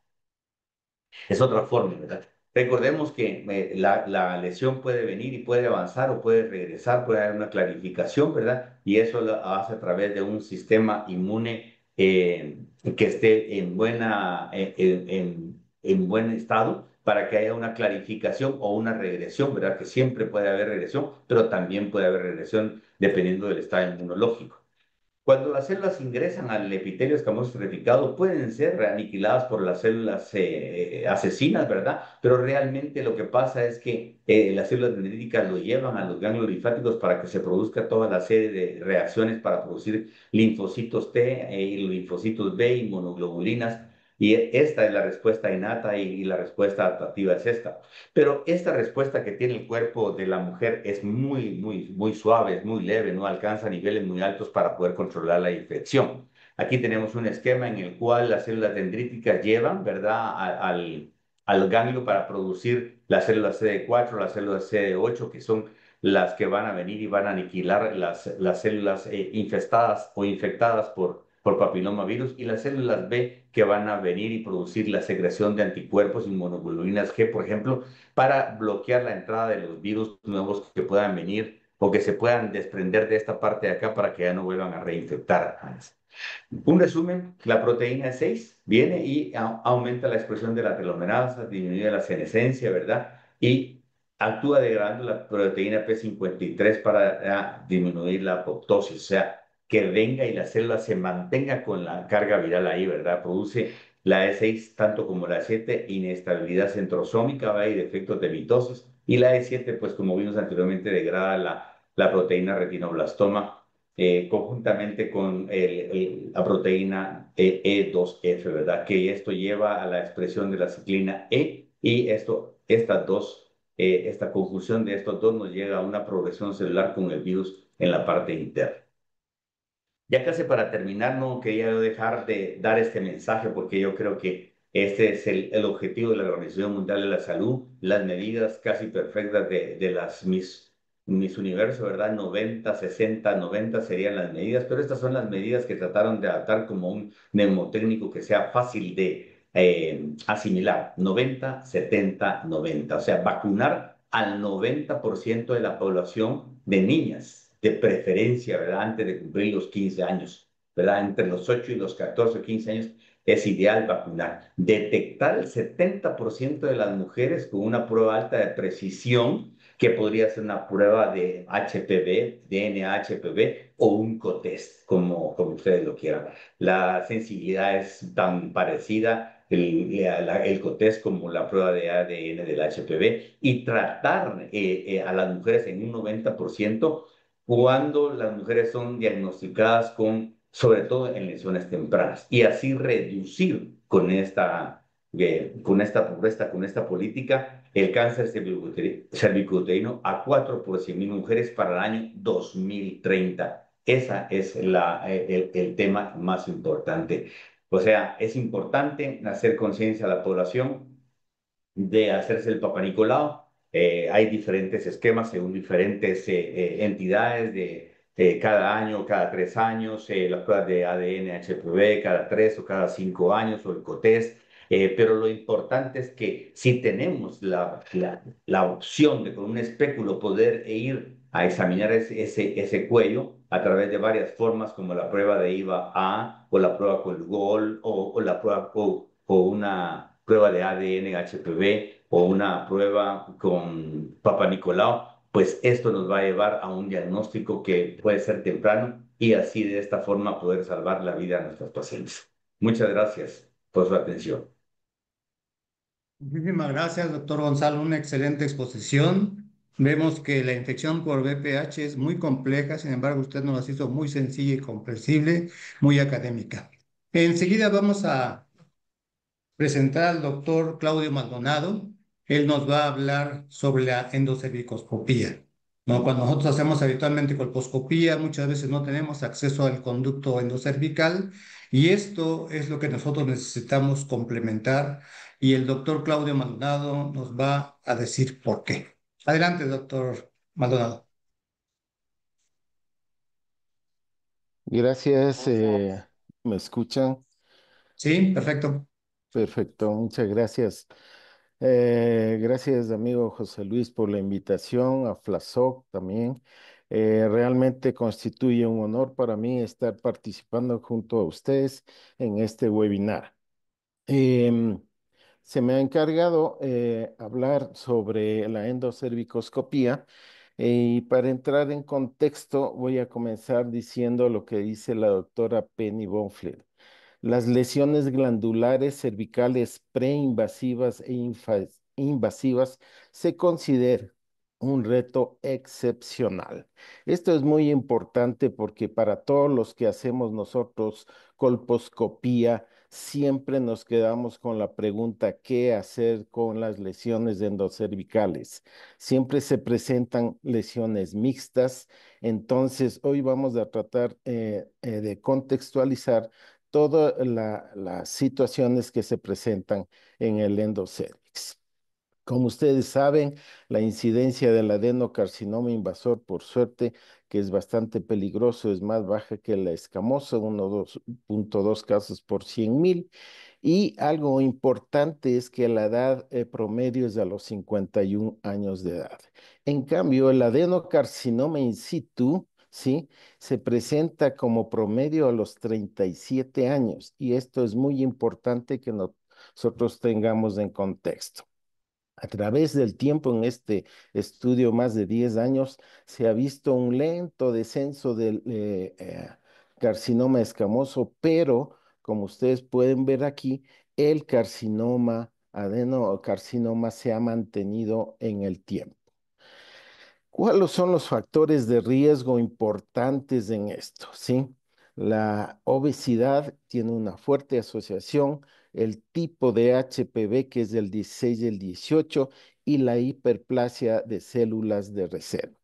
Es otra forma, ¿verdad? Recordemos que la lesión puede venir y puede avanzar o puede regresar, puede haber una clarificación, ¿verdad? Y eso lo hace a través de un sistema inmune que esté en buen estado para que haya una clarificación o una regresión, ¿verdad? Que siempre puede haber regresión, pero también puede haber regresión dependiendo del estado inmunológico. Cuando las células ingresan al epitelio escamoso estratificado, pueden ser aniquiladas por las células asesinas, ¿verdad? Pero realmente lo que pasa es que las células dendríticas lo llevan a los ganglios linfáticos para que se produzca toda la serie de reacciones para producir linfocitos T y linfocitos B, inmunoglobulinas. Y esta es la respuesta innata y la respuesta adaptativa es esta. Pero esta respuesta que tiene el cuerpo de la mujer es muy suave, es muy leve, no alcanza niveles muy altos para poder controlar la infección. Aquí tenemos un esquema en el cual las células dendríticas llevan, ¿verdad?, al ganglio para producir las células CD4, las células CD8, que son las que van a venir y van a aniquilar las células infestadas o infectadas por papilomavirus y las células B que van a venir y producir la secreción de anticuerpos inmunoglobulinas G, por ejemplo, para bloquear la entrada de los virus nuevos que puedan venir o que se puedan desprender de esta parte de acá para que ya no vuelvan a reinfectar. Un resumen, la proteína 6 viene y aumenta la expresión de la telomerasa, disminuye la senescencia, ¿verdad? Y actúa degradando la proteína P53 para disminuir la apoptosis, o sea, que venga y la célula se mantenga con la carga viral ahí, ¿verdad? Produce la E6 tanto como la E7, inestabilidad centrosómica, ¿verdad? Y defectos de mitosis. Y la E7, pues como vimos anteriormente, degrada la proteína retinoblastoma conjuntamente con la proteína E2F, ¿verdad? Que esto lleva a la expresión de la ciclina E y esta conjunción de estos dos nos llega a una progresión celular con el virus en la parte interna. Ya casi para terminar, no quería yo dejar de dar este mensaje porque yo creo que este es el objetivo de la Organización Mundial de la Salud, las medidas casi perfectas de las mis universo, ¿verdad? 90, 60, 90 serían las medidas, pero estas son las medidas que trataron de adaptar como un mnemotécnico que sea fácil de asimilar. 90, 70, 90. O sea, vacunar al 90% de la población de niñas, de preferencia, ¿verdad? Antes de cumplir los 15 años, ¿verdad? Entre los 8 y los 14 o 15 años es ideal vacunar. Detectar el 70% de las mujeres con una prueba alta de precisión, que podría ser una prueba de HPV, DNA HPV o un cotest, como ustedes lo quieran. La sensibilidad es tan parecida el cotest como la prueba de ADN del HPV y tratar a las mujeres en un 90% cuando las mujeres son diagnosticadas sobre todo en lesiones tempranas, y así reducir con esta política el cáncer cervicuterino a 4 por 100.000 mujeres para el año 2030. Ese es el tema más importante. O sea, es importante hacer conciencia a la población de hacerse el Papa Nicolau. Hay diferentes esquemas según diferentes entidades de cada año, cada 3 años, las pruebas de ADN, HPV, cada 3 o cada 5 años, o el COTES. Pero lo importante es que si tenemos la opción de con un espéculo poder ir a examinar ese cuello a través de varias formas, como la prueba de IVA-A o la prueba con Lugol o la prueba o una prueba de ADN HPV o una prueba con Papa Nicolau, pues esto nos va a llevar a un diagnóstico que puede ser temprano y así de esta forma poder salvar la vida a nuestros pacientes. Muchas gracias por su atención. Muchísimas gracias, doctor Gonzalo. Una excelente exposición. Vemos que la infección por VPH es muy compleja, sin embargo, usted nos la hizo muy sencilla y comprensible, muy académica. Enseguida vamos a presentar al doctor Claudio Maldonado. Él nos va a hablar sobre la endocervicoscopía. ¿No? Cuando nosotros hacemos habitualmente colposcopía, muchas veces no tenemos acceso al conducto endocervical y esto es lo que nosotros necesitamos complementar y el doctor Claudio Maldonado nos va a decir por qué. Adelante, doctor Maldonado. Gracias, ¿me escuchan? Sí, perfecto. Perfecto, muchas gracias. Gracias, amigo José Luis, por la invitación, a FLASOC también. Realmente constituye un honor para mí estar participando junto a ustedes en este webinar. Em, Se me ha encargado hablar sobre la endocervicoscopía y para entrar en contexto voy a comenzar diciendo lo que dice la doctora Penny Bonfield. Las lesiones glandulares cervicales preinvasivas e invasivas se consideran un reto excepcional. Esto es muy importante porque para todos los que hacemos nosotros colposcopía, siempre nos quedamos con la pregunta, ¿qué hacer con las lesiones endocervicales? Siempre se presentan lesiones mixtas, entonces hoy vamos a tratar de contextualizar todas las situaciones que se presentan en el endocervix. Como ustedes saben, la incidencia del adenocarcinoma invasor, por suerte, que es bastante peligroso, es más baja que la escamosa, 1,2 casos por 100,000. Y algo importante es que la edad promedio es a los 51 años de edad. En cambio, el adenocarcinoma in situ, ¿sí? Se presenta como promedio a los 37 años. Y esto es muy importante que nosotros tengamos en contexto. A través del tiempo, en este estudio, más de 10 años, se ha visto un lento descenso del carcinoma escamoso, pero como ustedes pueden ver aquí, el carcinoma, adenocarcinoma, se ha mantenido en el tiempo. ¿Cuáles son los factores de riesgo importantes en esto? ¿Sí? La obesidad tiene una fuerte asociación, el tipo de HPV, que es del 16 y el 18, y la hiperplasia de células de reserva.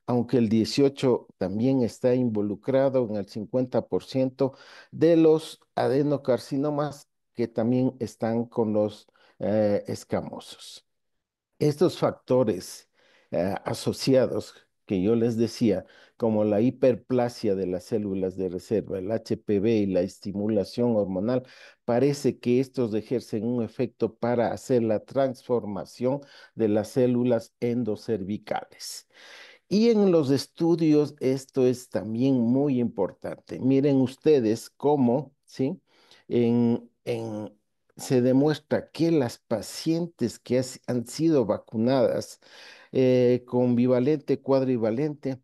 Aunque el 18 también está involucrado en el 50% de los adenocarcinomas que también están con los escamosos. Estos factores asociados que yo les decía, como la hiperplasia de las células de reserva, el HPV y la estimulación hormonal, parece que estos ejercen un efecto para hacer la transformación de las células endocervicales. Y en los estudios esto es también muy importante. Miren ustedes cómo, ¿sí? Se demuestra que las pacientes que han sido vacunadas con bivalente, cuadrivalente,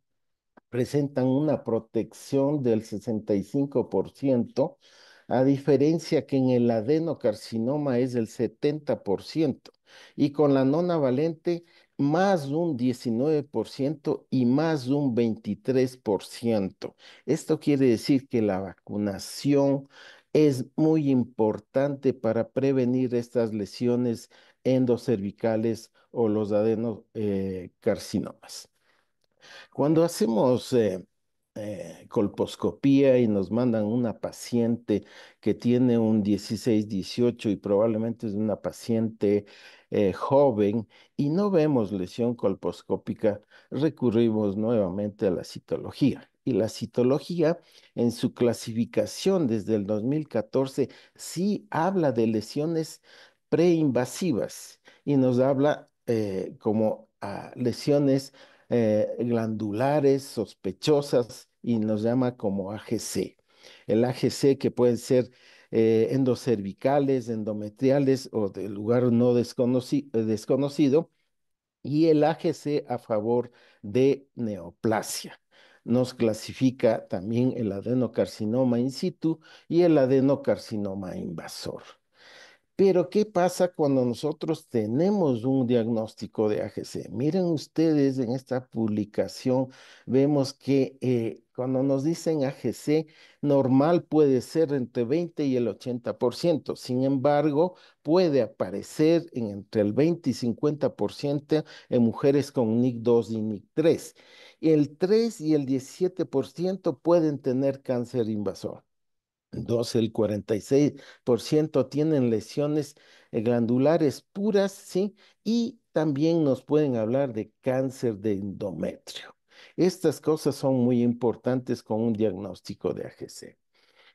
presentan una protección del 65%, a diferencia que en el adenocarcinoma es del 70%, y con la nonavalente más un 19% y más un 23%. Esto quiere decir que la vacunación es muy importante para prevenir estas lesiones endocervicales o los adenocarcinomas. Cuando hacemos colposcopía y nos mandan una paciente que tiene un 16, 18 y probablemente es una paciente joven y no vemos lesión colposcópica, recurrimos nuevamente a la citología. Y la citología, en su clasificación desde el 2014, sí habla de lesiones preinvasivas y nos habla como lesiones glandulares sospechosas y nos llama como AGC. El AGC que pueden ser endocervicales, endometriales o del lugar no desconocido, y el AGC a favor de neoplasia. Nos clasifica también el adenocarcinoma in situ y el adenocarcinoma invasor. Pero, ¿qué pasa cuando nosotros tenemos un diagnóstico de AGC? Miren ustedes en esta publicación, vemos que cuando nos dicen AGC, normal puede ser entre 20 y el 80%. Sin embargo, puede aparecer en entre el 20 y 50% en mujeres con NIC2 y NIC3. El 3 y el 17% pueden tener cáncer invasor. 12, el 46% tienen lesiones glandulares puras, ¿sí? Y también nos pueden hablar de cáncer de endometrio. Estas cosas son muy importantes con un diagnóstico de AGC.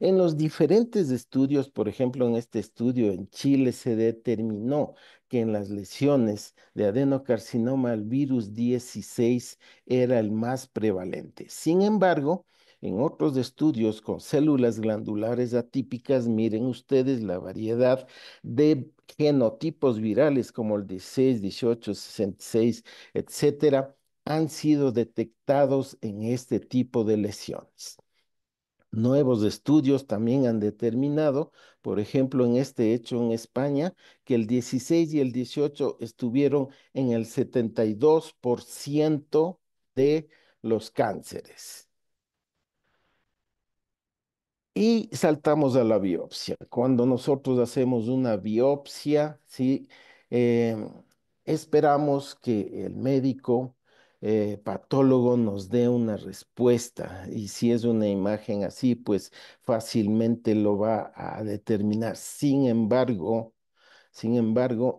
En los diferentes estudios, por ejemplo, en este estudio en Chile se determinó que en las lesiones de adenocarcinoma el virus 16 era el más prevalente. Sin embargo, en otros estudios con células glandulares atípicas, miren ustedes la variedad de genotipos virales como el 16, 18, 66, etcétera, han sido detectados en este tipo de lesiones. Nuevos estudios también han determinado, por ejemplo, en este hecho en España, que el 16 y el 18 estuvieron en el 72% de los cánceres. Y saltamos a la biopsia. Cuando nosotros hacemos una biopsia, ¿sí? Em, Esperamos que el médico patólogo nos dé una respuesta. Y si es una imagen así, pues fácilmente lo va a determinar. Sin embargo,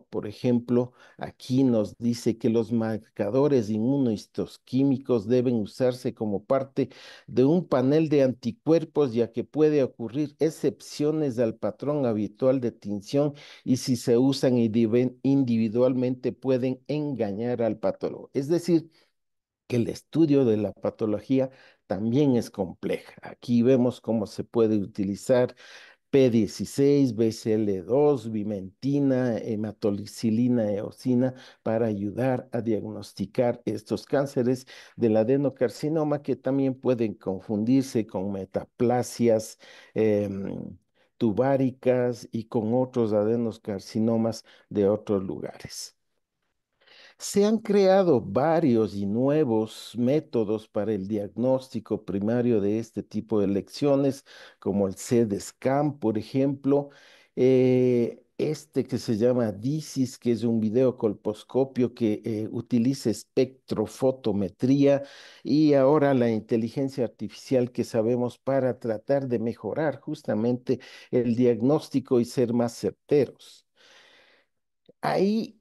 por ejemplo, aquí nos dice que los marcadores inmunohistoquímicos deben usarse como parte de un panel de anticuerpos, ya que puede ocurrir excepciones al patrón habitual de tinción y si se usan individualmente pueden engañar al patólogo. Es decir, que el estudio de la patología también es compleja. Aquí vemos cómo se puede utilizar P16, BCL2, vimentina, hematoxilina, eosina para ayudar a diagnosticar estos cánceres del adenocarcinoma que también pueden confundirse con metaplasias tubáricas y con otros adenocarcinomas de otros lugares. Se han creado varios y nuevos métodos para el diagnóstico primario de este tipo de lesiones, como el CDSCAM, por ejemplo, este que se llama DISIS, que es un videocolposcopio que utiliza espectrofotometría, y ahora la inteligencia artificial que sabemos para tratar de mejorar justamente el diagnóstico y ser más certeros. Ahí,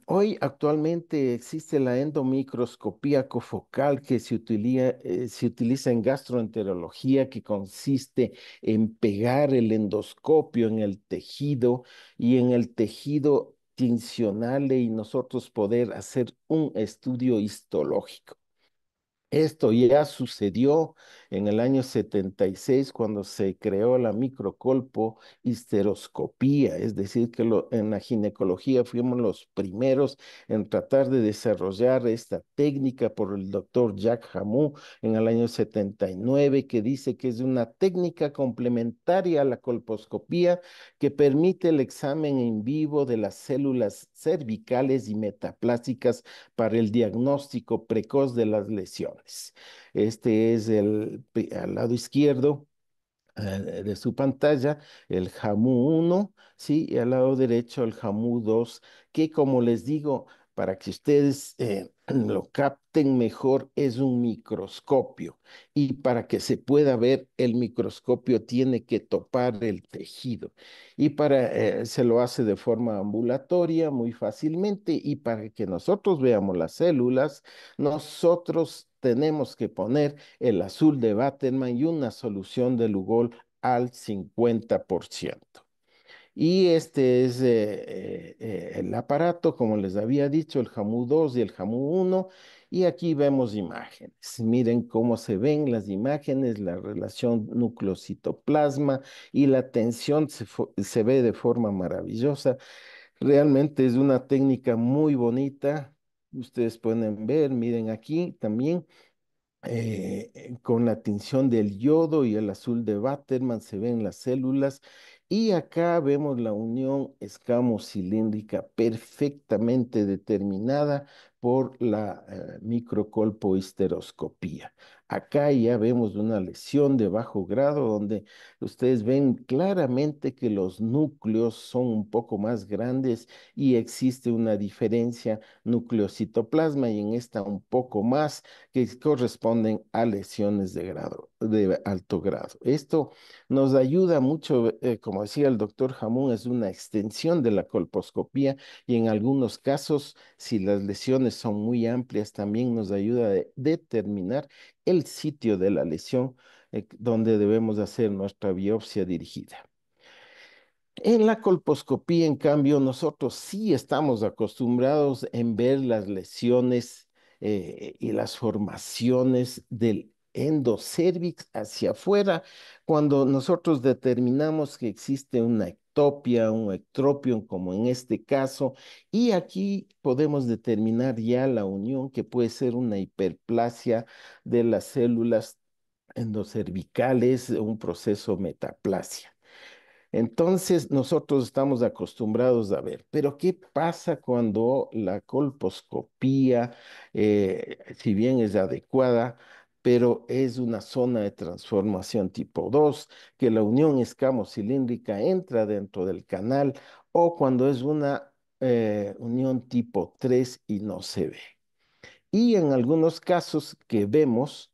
hoy actualmente existe la endomicroscopía cofocal que se utiliza en gastroenterología, que consiste en pegar el endoscopio en el tejido y en el tejido tincional y nosotros poder hacer un estudio histológico. Esto ya sucedió en el año 76 cuando se creó la microcolpo histeroscopía, es decir, que en la ginecología fuimos los primeros en tratar de desarrollar esta técnica por el doctor Jacques Hamou en el año 79, que dice que es una técnica complementaria a la colposcopía que permite el examen en vivo de las células cervicales y metaplásticas para el diagnóstico precoz de las lesiones. Este es al lado izquierdo de su pantalla, el JAMU 1, ¿sí? Y al lado derecho el JAMU 2, que como les digo, para que ustedes lo capten mejor, es un microscopio. Y para que se pueda ver, el microscopio tiene que topar el tejido. Y se lo hace de forma ambulatoria muy fácilmente. Y para que nosotros veamos las células, nosotros tenemos que poner el azul de Waterman y una solución de Lugol al 50%. Y este es el aparato, como les había dicho, el JAMU 2 y el JAMU 1. Y aquí vemos imágenes. Miren cómo se ven las imágenes, la relación núcleo-citoplasma y la tensión se ve de forma maravillosa. Realmente es una técnica muy bonita. Ustedes pueden ver, miren aquí también con la tinción del yodo y el azul de Waterman se ven las células y acá vemos la unión escamocilíndrica perfectamente determinada por la microcolpohisteroscopía. Acá ya vemos una lesión de bajo grado donde ustedes ven claramente que los núcleos son un poco más grandes y existe una diferencia núcleo-citoplasma y en esta un poco más que corresponden a lesiones de grado, de alto grado. Esto nos ayuda mucho, como decía el doctor Jamón, es una extensión de la colposcopía y en algunos casos, si las lesiones son muy amplias, también nos ayuda a determinar el sitio de la lesión donde debemos hacer nuestra biopsia dirigida. En la colposcopía, en cambio, nosotros sí estamos acostumbrados en ver las lesiones y las formaciones del endocérvix hacia afuera cuando nosotros determinamos que existe una ectopia, un ectropion, como en este caso, y aquí podemos determinar ya la unión que puede ser una hiperplasia de las células endocervicales, un proceso metaplasia. Entonces, nosotros estamos acostumbrados a ver, pero ¿qué pasa cuando la colposcopía, si bien es adecuada, pero es una zona de transformación tipo 2, que la unión escamocilíndrica entra dentro del canal, o cuando es una unión tipo 3 y no se ve? Y en algunos casos que vemos,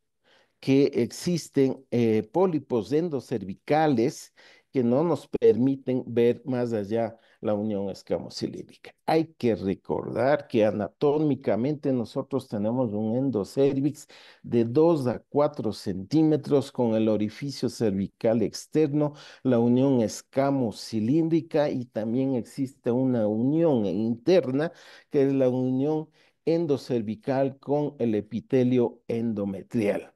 que existen pólipos endocervicales que no nos permiten ver más allá la unión escamocilíndrica. Hay que recordar que anatómicamente nosotros tenemos un endocervix de 2 a 4 centímetros con el orificio cervical externo, la unión escamocilíndrica y también existe una unión interna que es la unión endocervical con el epitelio endometrial.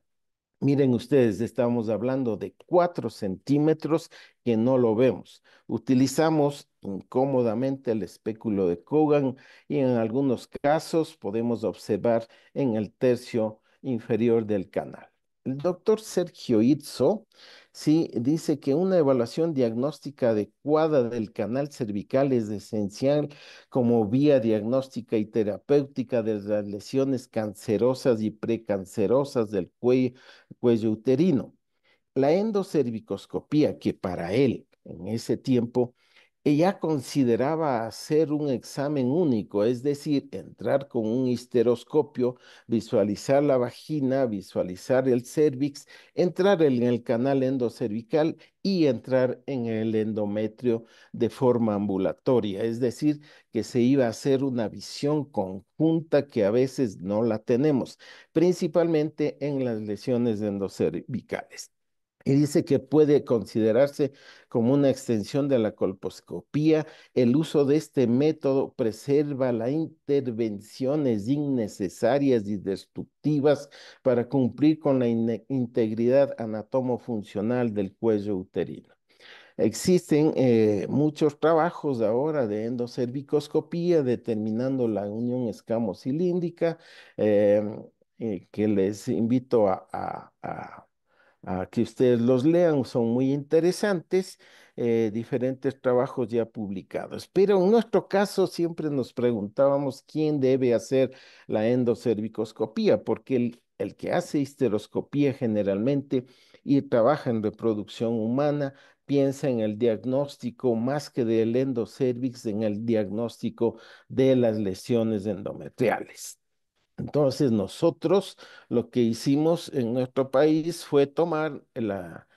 Miren ustedes, estamos hablando de 4 centímetros que no lo vemos. Utilizamos incómodamente el espéculo de Cogan y en algunos casos podemos observar en el tercio inferior del canal. El doctor Sergio Izzo, sí, dice que una evaluación diagnóstica adecuada del canal cervical es esencial como vía diagnóstica y terapéutica de las lesiones cancerosas y precancerosas del cuello uterino. La endocervicoscopía, que para él en ese tiempo ella consideraba hacer un examen único, es decir, entrar con un histeroscopio, visualizar la vagina, visualizar el cervix, entrar en el canal endocervical y entrar en el endometrio de forma ambulatoria, es decir, que se iba a hacer una visión conjunta que a veces no la tenemos, principalmente en las lesiones endocervicales. Y dice que puede considerarse como una extensión de la colposcopía. El uso de este método preserva las intervenciones innecesarias y destructivas para cumplir con la integridad anatomofuncional del cuello uterino. Existen muchos trabajos ahora de endocervicoscopía determinando la unión escamocilíndrica que les invito a que ustedes los lean, son muy interesantes, diferentes trabajos ya publicados. Pero en nuestro caso siempre nos preguntábamos quién debe hacer la endocervicoscopía, porque el que hace histeroscopía generalmente y trabaja en reproducción humana, piensa en el diagnóstico más que del endocervix, en el diagnóstico de las lesiones endometriales. Entonces nosotros lo que hicimos en nuestro país fue tomar la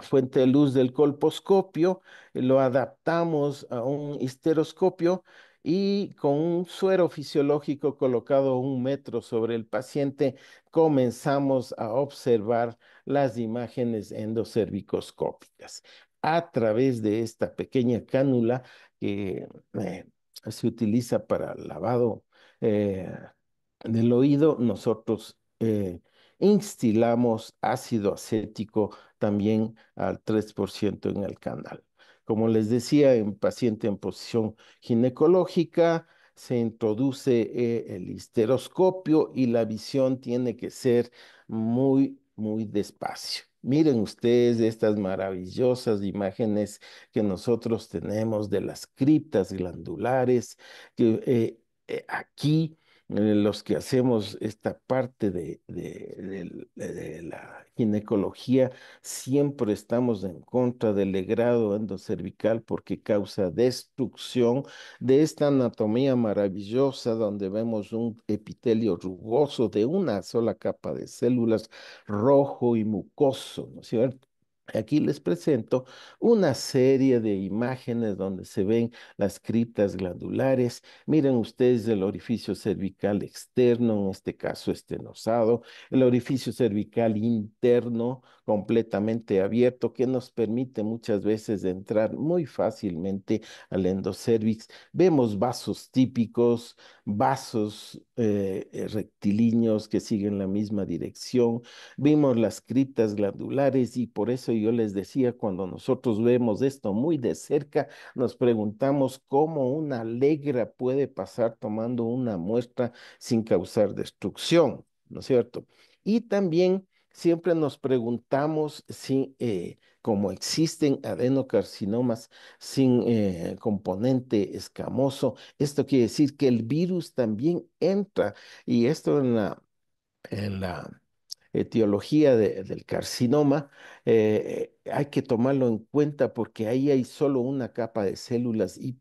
fuente de luz del colposcopio, lo adaptamos a un histeroscopio y con un suero fisiológico colocado a 1 metro sobre el paciente, comenzamos a observar las imágenes endocervicoscópicas. A través de esta pequeña cánula que se utiliza para lavado eh, del oído, nosotros instilamos ácido acético también al 3% en el canal. Como les decía, en paciente en posición ginecológica se introduce el histeroscopio y la visión tiene que ser muy, muy despacio. Miren ustedes estas maravillosas imágenes que nosotros tenemos de las criptas glandulares, que aquí los que hacemos esta parte de la ginecología, siempre estamos en contra del legrado endocervical porque causa destrucción de esta anatomía maravillosa donde vemos un epitelio rugoso de una sola capa de células, rojo y mucoso, ¿no es cierto? Aquí les presento una serie de imágenes donde se ven las criptas glandulares. Miren ustedes el orificio cervical externo, en este caso estenosado, el orificio cervical interno completamente abierto que nos permite muchas veces entrar muy fácilmente al endocervix. Vemos vasos típicos, vasos rectilíneos que siguen la misma dirección. Vimos las criptas glandulares y por eso yo les decía, cuando nosotros vemos esto muy de cerca, nos preguntamos cómo una legra puede pasar tomando una muestra sin causar destrucción, ¿no es cierto? Y también siempre nos preguntamos si, como existen adenocarcinomas sin componente escamoso, esto quiere decir que el virus también entra y esto en la etiología del carcinoma, hay que tomarlo en cuenta porque ahí hay solo una capa de células y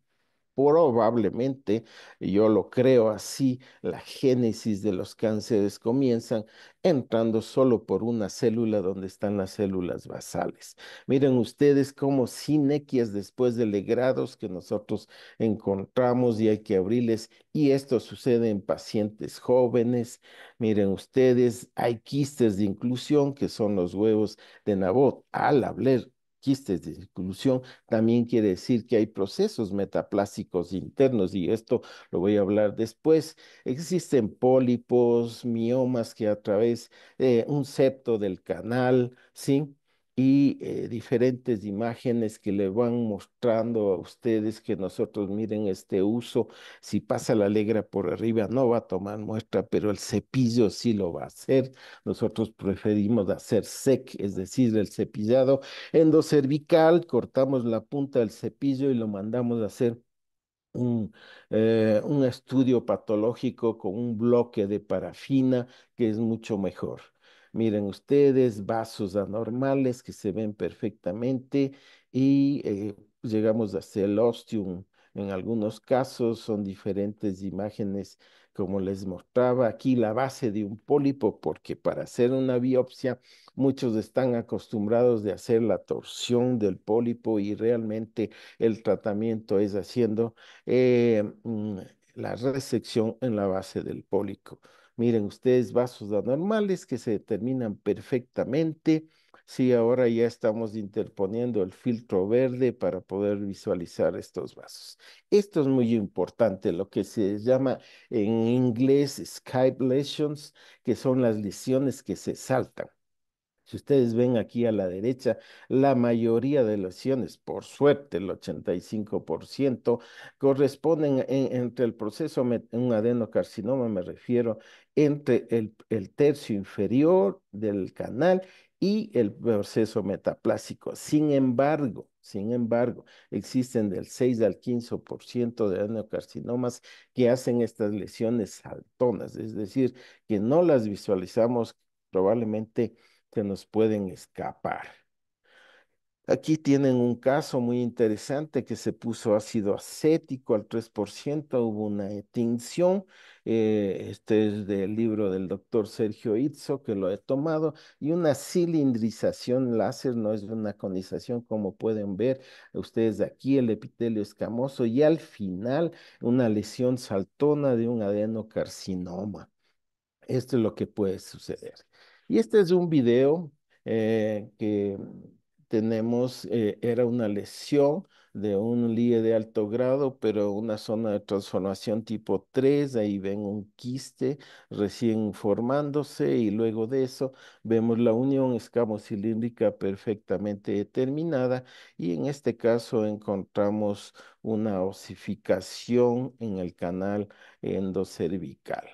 probablemente, yo lo creo así, la génesis de los cánceres comienzan entrando solo por una célula donde están las células basales. Miren ustedes cómo sinequias después de legrados que nosotros encontramos y hay que abrirles, y esto sucede en pacientes jóvenes. Miren ustedes, hay quistes de inclusión que son los huevos de Nabot. Al hablar quistes de inclusión, también quiere decir que hay procesos metaplásicos internos y esto lo voy a hablar después. Existen pólipos, miomas que a través de un septo del canal, ¿sí? Y diferentes imágenes que le van mostrando a ustedes que nosotros miren este uso. Si pasa la legra por arriba no va a tomar muestra, pero el cepillo sí lo va a hacer. Nosotros preferimos hacer sec, es decir, el cepillado endocervical, cortamos la punta del cepillo y lo mandamos a hacer un, un estudio patológico con un bloque de parafina que es mucho mejor. Miren ustedes, vasos anormales que se ven perfectamente y llegamos a hacer el ostium. En algunos casos son diferentes imágenes, como les mostraba aquí, la base de un pólipo, porque para hacer una biopsia muchos están acostumbrados de hacer la torsión del pólipo y realmente el tratamiento es haciendo eh, mm, la resección en la base del pólipo. Miren ustedes, vasos anormales que se determinan perfectamente. Sí, ahora ya estamos interponiendo el filtro verde para poder visualizar estos vasos. Esto es muy importante, lo que se llama en inglés Skype lesions, que son las lesiones que se saltan. Si ustedes ven aquí a la derecha, la mayoría de lesiones, por suerte el 85%, corresponden entre el proceso, un adenocarcinoma me refiero, entre el tercio inferior del canal y el proceso metaplásico. Sin embargo, existen del 6 al 15% de adenocarcinomas que hacen estas lesiones saltonas, es decir, que no las visualizamos probablemente se nos pueden escapar. Aquí tienen un caso muy interesante que se puso ácido acético al 3%, hubo una tinción. Este es del libro del doctor Sergio Itzo, que lo he tomado, y una cilindrización láser, no es una conización como pueden ver ustedes aquí, el epitelio escamoso, y al final una lesión saltona de un adenocarcinoma. Esto es lo que puede suceder. Y este es un video que tenemos, era una lesión de un LIE de alto grado, pero una zona de transformación tipo 3. Ahí ven un quiste recién formándose y luego de eso vemos la unión escamocilíndrica perfectamente determinada y en este caso encontramos una osificación en el canal endocervical.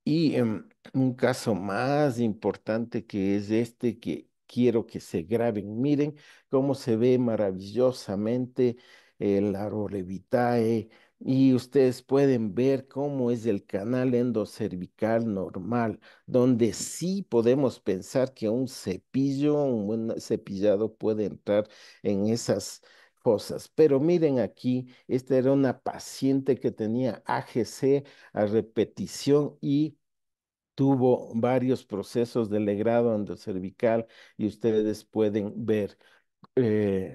Y un caso más importante que es este que quiero que se graben. Miren cómo se ve maravillosamente el Arore Vitae y ustedes pueden ver cómo es el canal endocervical normal, donde sí podemos pensar que un cepillo, un buen cepillado puede entrar en esas fosas. Pero miren aquí, esta era una paciente que tenía AGC a repetición y tuvo varios procesos de legrado endocervical y ustedes pueden ver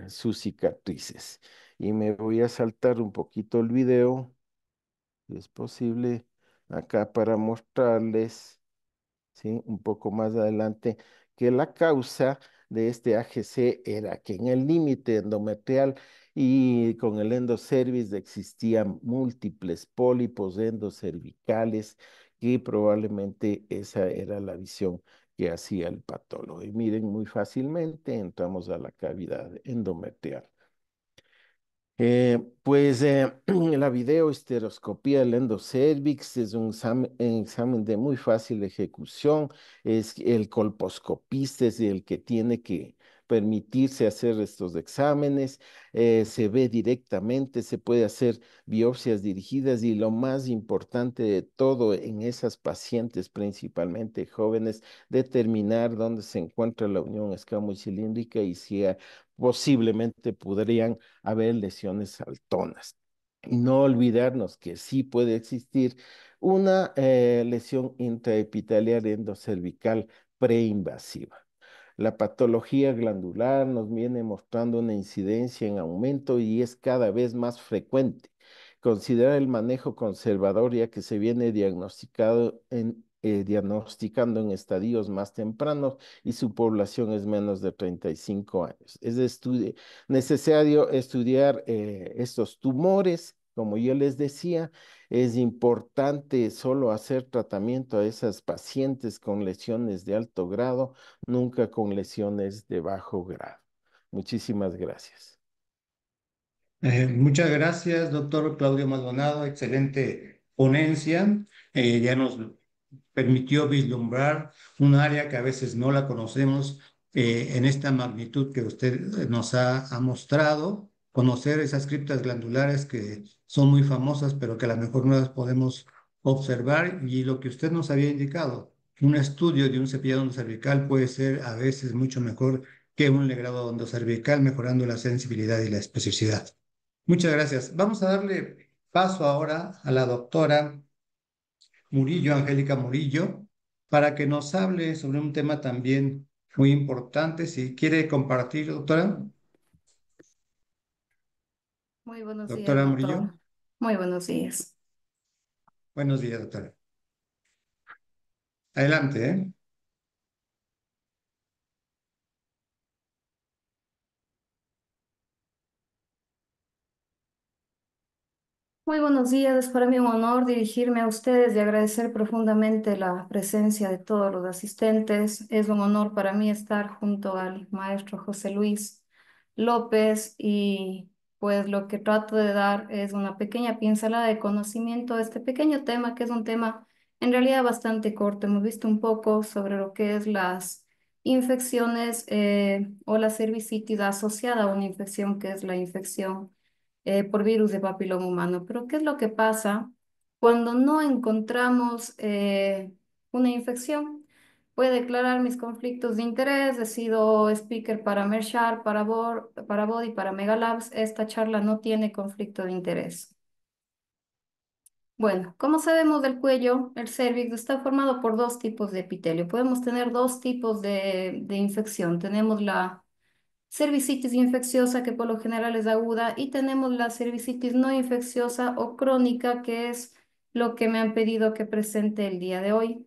sus cicatrices. Y me voy a saltar un poquito el video, si es posible, acá para mostrarles. ¿Sí? Un poco más adelante, que la causa de este AGC era que en el límite endometrial y con el endocervix existían múltiples pólipos endocervicales y probablemente esa era la visión que hacía el patólogo. Y miren, muy fácilmente entramos a la cavidad endometrial. La videohisteroscopía del endocervix es un examen de muy fácil ejecución. Es el colposcopista es el que tiene que permitirse hacer estos exámenes. Se ve directamente, se puede hacer biopsias dirigidas y lo más importante de todo en esas pacientes, principalmente jóvenes, determinar dónde se encuentra la unión escamocilíndrica y si posiblemente podrían haber lesiones saltonas. Y no olvidarnos que sí puede existir una lesión intraepitelial endocervical preinvasiva. La patología glandular nos viene mostrando una incidencia en aumento y es cada vez más frecuente. Considerar el manejo conservador ya que se viene diagnosticando en estadios más tempranos y su población es menos de 35 años. Necesario estudiar estos tumores, como yo les decía, es importante solo hacer tratamiento a esas pacientes con lesiones de alto grado, nunca con lesiones de bajo grado. Muchísimas gracias. Muchas gracias, doctor Claudio Maldonado. Excelente ponencia. Ya nos permitió vislumbrar un área que a veces no la conocemos en esta magnitud que usted nos ha mostrado, conocer esas criptas glandulares que son muy famosas, pero que a lo mejor no las podemos observar, y lo que usted nos había indicado, un estudio de un cepillado cervical puede ser a veces mucho mejor que un legrado endocervical, mejorando la sensibilidad y la especificidad. Muchas gracias. Vamos a darle paso ahora a la doctora Murillo, Angélica Murillo, para que nos hable sobre un tema también muy importante. Si quiere compartir, doctora. Muy buenos días, Doctora Murillo. doctor. Muy buenos días. Buenos días, doctora. Adelante, ¿eh? Muy buenos días. Es para mí un honor dirigirme a ustedes y agradecer profundamente la presencia de todos los asistentes. Es un honor para mí estar junto al maestro José Luis López y pues lo que trato de dar es una pequeña pincelada de conocimiento de este pequeño tema, que es un tema en realidad bastante corto. Hemos visto un poco sobre lo que es las infecciones o la cervicitis asociada a una infección que es la infección por virus de papiloma humano. Pero ¿qué es lo que pasa cuando no encontramos una infección? Voy a declarar mis conflictos de interés. He sido speaker para Mershar, para Body, para Megalabs. Esta charla no tiene conflicto de interés. Bueno, como sabemos del cuello, el cérvix está formado por dos tipos de epitelio. Podemos tener dos tipos de infección. Tenemos la cervicitis infecciosa, que por lo general es aguda, y tenemos la cervicitis no infecciosa o crónica, que es lo que me han pedido que presente el día de hoy.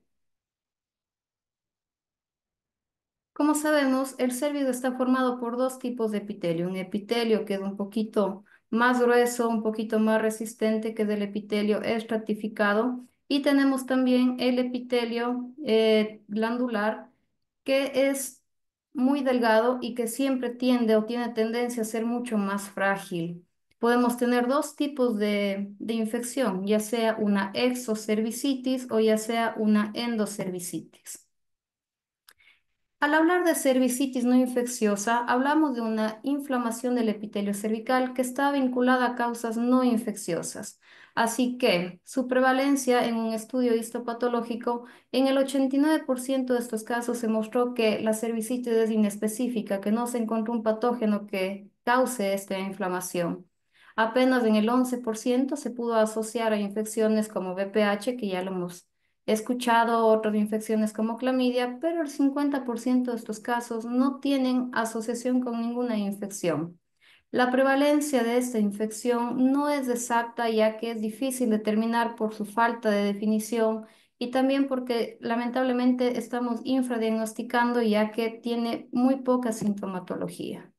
Como sabemos, el cérvix está formado por dos tipos de epitelio. Un epitelio que es un poquito más grueso, un poquito más resistente, que es el epitelio estratificado. Y tenemos también el epitelio glandular, que es muy delgado y que siempre tiende o tiene tendencia a ser mucho más frágil. Podemos tener dos tipos de infección, ya sea una exocervicitis o ya sea una endocervicitis. Al hablar de cervicitis no infecciosa, hablamos de una inflamación del epitelio cervical que está vinculada a causas no infecciosas. Así que su prevalencia en un estudio histopatológico, en el 89% de estos casos se mostró que la cervicitis es inespecífica, que no se encontró un patógeno que cause esta inflamación. Apenas en el 11% se pudo asociar a infecciones como VPH, que ya lo hemos he escuchado otras infecciones como clamidia, pero el 50% de estos casos no tienen asociación con ninguna infección. La prevalencia de esta infección no es exacta, ya que es difícil determinar por su falta de definición y también porque lamentablemente estamos infradiagnosticando, ya que tiene muy poca sintomatología.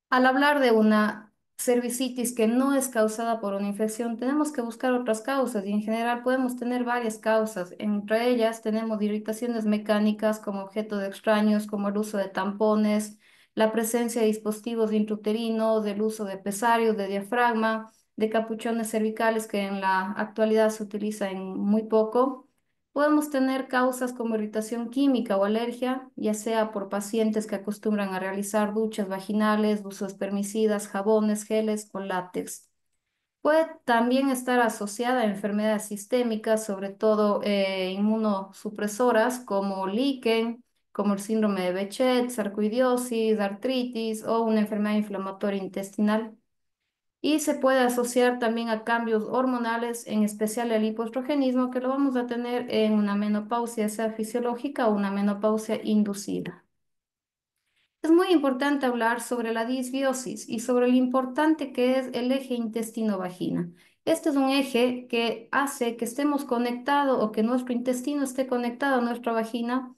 Al hablar de una cervicitis que no es causada por una infección, tenemos que buscar otras causas y en general podemos tener varias causas. Entre ellas tenemos irritaciones mecánicas como objeto de extraños, como el uso de tampones, la presencia de dispositivos intrauterinos, del uso de pesarios, de diafragma, de capuchones cervicales que en la actualidad se utiliza en muy poco. Podemos tener causas como irritación química o alergia, ya sea por pacientes que acostumbran a realizar duchas vaginales, usos permicidas, jabones, geles o látex. Puede también estar asociada a enfermedades sistémicas, sobre todo inmunosupresoras como líquen, como el síndrome de Behçet, sarcoidosis, artritis o una enfermedad inflamatoria intestinal. Y se puede asociar también a cambios hormonales, en especial el hipoestrogenismo, que lo vamos a tener en una menopausia, sea fisiológica o una menopausia inducida. Es muy importante hablar sobre la disbiosis y sobre lo importante que es el eje intestino-vagina. Este es un eje que hace que estemos conectados o que nuestro intestino esté conectado a nuestra vagina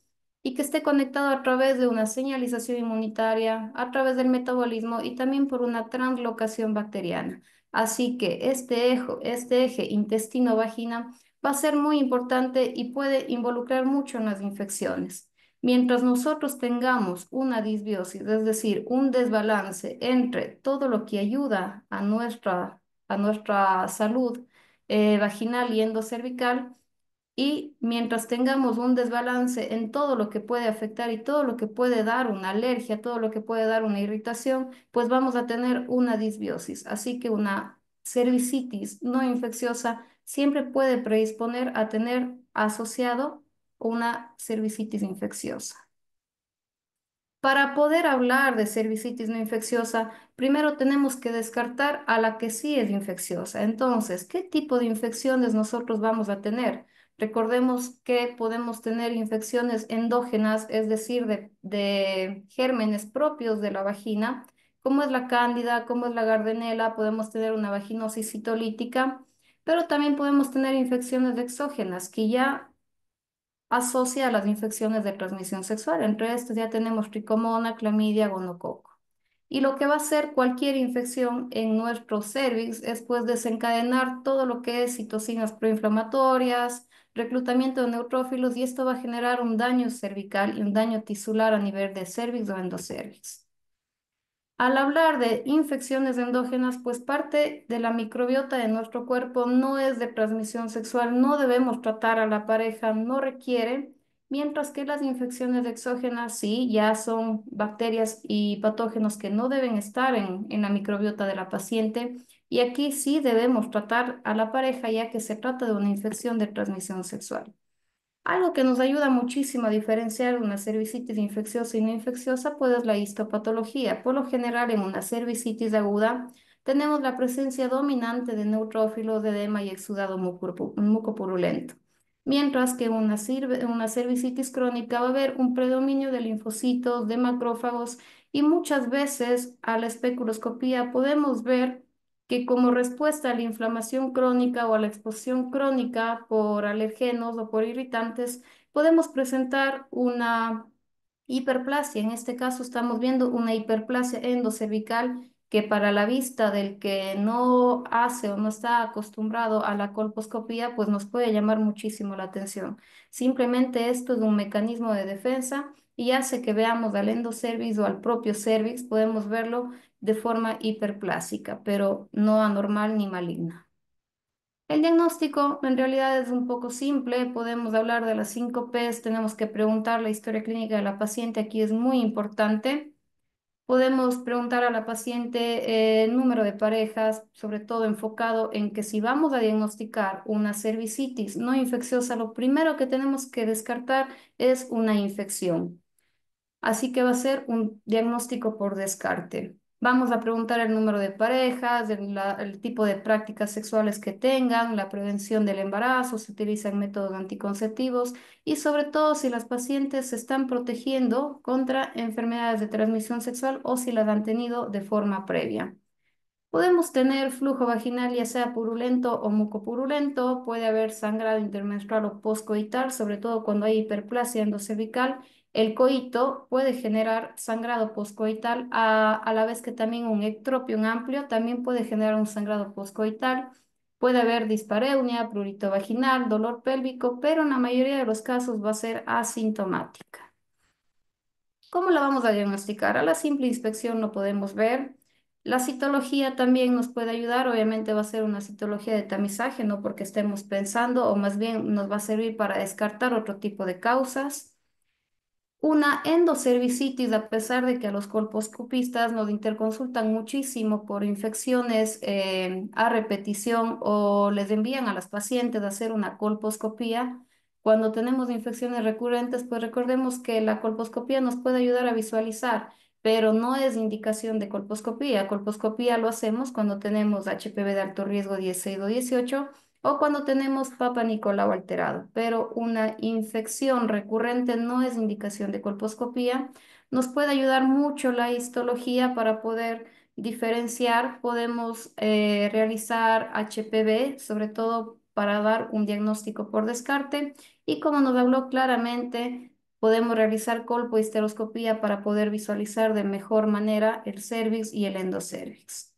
y que esté conectado a través de una señalización inmunitaria, a través del metabolismo y también por una translocación bacteriana. Así que este eje intestino-vagina va a ser muy importante y puede involucrar mucho en las infecciones. Mientras nosotros tengamos una disbiosis, es decir, un desbalance entre todo lo que ayuda a nuestra salud vaginal y endocervical, y mientras tengamos un desbalance en todo lo que puede afectar y todo lo que puede dar una alergia, todo lo que puede dar una irritación, pues vamos a tener una disbiosis. Así que una cervicitis no infecciosa siempre puede predisponer a tener asociado una cervicitis infecciosa. Para poder hablar de cervicitis no infecciosa, primero tenemos que descartar a la que sí es infecciosa. Entonces, ¿qué tipo de infecciones nosotros vamos a tener? Recordemos que podemos tener infecciones endógenas, es decir, de gérmenes propios de la vagina, como es la cándida, como es la gardnerella, podemos tener una vaginosis citolítica, pero también podemos tener infecciones exógenas que ya asocia a las infecciones de transmisión sexual. Entre estas ya tenemos tricomona, clamidia, gonococo. Y lo que va a hacer cualquier infección en nuestro cervix es pues desencadenar todo lo que es citocinas proinflamatorias, reclutamiento de neutrófilos, y esto va a generar un daño cervical y un daño tisular a nivel de cervix o endocervix. Al hablar de infecciones endógenas, pues parte de la microbiota de nuestro cuerpo no es de transmisión sexual, no debemos tratar a la pareja, no requiere, mientras que las infecciones exógenas sí, ya son bacterias y patógenos que no deben estar en la microbiota de la paciente, y aquí sí debemos tratar a la pareja, ya que se trata de una infección de transmisión sexual. Algo que nos ayuda muchísimo a diferenciar una cervicitis infecciosa y no infecciosa, pues es la histopatología. Por lo general, en una cervicitis aguda, tenemos la presencia dominante de neutrófilos, de edema y exudado mucopurulento. Mientras que en una cervicitis crónica va a haber un predominio de linfocitos, de macrófagos y muchas veces a la especuloscopía podemos ver que como respuesta a la inflamación crónica o a la exposición crónica por alergenos o por irritantes, podemos presentar una hiperplasia. En este caso estamos viendo una hiperplasia endocervical que para la vista del que no hace o no está acostumbrado a la colposcopía, pues nos puede llamar muchísimo la atención. Simplemente esto es un mecanismo de defensa y hace que veamos al endocervix o al propio cervix, podemos verlo de forma hiperplásica, pero no anormal ni maligna. El diagnóstico en realidad es un poco simple, podemos hablar de las 5 Ps, tenemos que preguntar la historia clínica de la paciente, aquí es muy importante. Podemos preguntar a la paciente el número de parejas, sobre todo enfocado en que si vamos a diagnosticar una cervicitis no infecciosa, lo primero que tenemos que descartar es una infección. Así que va a ser un diagnóstico por descarte. Vamos a preguntar el número de parejas, el tipo de prácticas sexuales que tengan, la prevención del embarazo, si utilizan métodos anticonceptivos y sobre todo si las pacientes se están protegiendo contra enfermedades de transmisión sexual o si las han tenido de forma previa. Podemos tener flujo vaginal ya sea purulento o mucopurulento, puede haber sangrado intermenstrual o postcoital, sobre todo cuando hay hiperplasia endocervical. El coito puede generar sangrado postcoital, a la vez que también un ectropión amplio también puede generar un sangrado postcoital. Puede haber dispareunia, prurito vaginal, dolor pélvico, pero en la mayoría de los casos va a ser asintomática. ¿Cómo la vamos a diagnosticar? A la simple inspección lo podemos ver. La citología también nos puede ayudar. Obviamente va a ser una citología de tamizaje, no porque estemos pensando, o más bien nos va a servir para descartar otro tipo de causas. Una endocervicitis, a pesar de que a los colposcopistas nos interconsultan muchísimo por infecciones a repetición o les envían a las pacientes a hacer una colposcopía, cuando tenemos infecciones recurrentes, pues recordemos que la colposcopía nos puede ayudar a visualizar, pero no es indicación de colposcopía. Colposcopía lo hacemos cuando tenemos HPV de alto riesgo 16 o 18 o cuando tenemos Papa Nicolau alterado, pero una infección recurrente no es indicación de colposcopía. Nos puede ayudar mucho la histología para poder diferenciar. Podemos realizar HPV, sobre todo para dar un diagnóstico por descarte. Y como nos habló claramente, podemos realizar colpohisteroscopía para poder visualizar de mejor manera el cervix y el endocervix.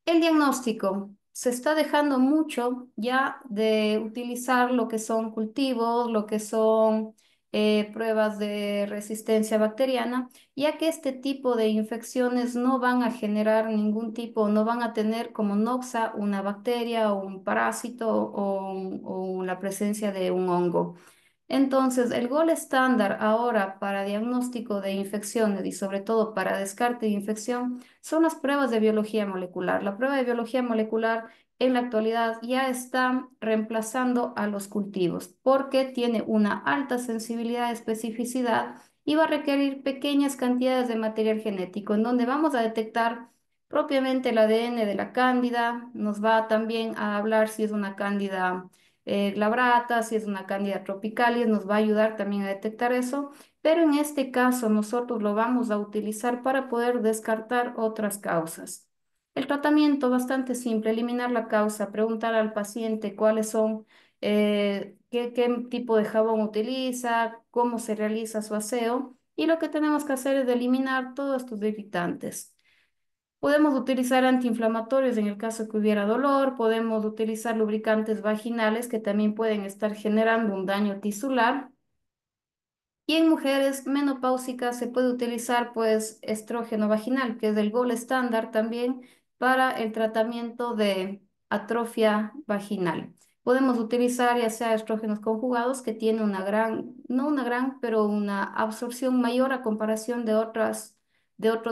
El diagnóstico. Se está dejando mucho ya de utilizar lo que son cultivos, lo que son pruebas de resistencia bacteriana, ya que este tipo de infecciones no van a generar ningún tipo, no van a tener como noxa una bacteria o un parásito o la presencia de un hongo. Entonces, el gol estándar ahora para diagnóstico de infecciones y sobre todo para descarte de infección son las pruebas de biología molecular. La prueba de biología molecular en la actualidad ya está reemplazando a los cultivos porque tiene una alta sensibilidad, especificidad y va a requerir pequeñas cantidades de material genético en donde vamos a detectar propiamente el ADN de la cándida, nos va también a hablar si es una cándida glabrata, si es una cándida tropicalis, nos va a ayudar también a detectar eso, pero en este caso nosotros lo vamos a utilizar para poder descartar otras causas. El tratamiento bastante simple, eliminar la causa, preguntar al paciente cuáles son, qué tipo de jabón utiliza, cómo se realiza su aseo y lo que tenemos que hacer es eliminar todos estos irritantes. Podemos utilizar antiinflamatorios en el caso que hubiera dolor, podemos utilizar lubricantes vaginales que también pueden estar generando un daño tisular y en mujeres menopáusicas se puede utilizar pues estrógeno vaginal, que es el gold estándar también para el tratamiento de atrofia vaginal. Podemos utilizar ya sea estrógenos conjugados que tienen una gran, no una gran, pero una absorción mayor a comparación de otros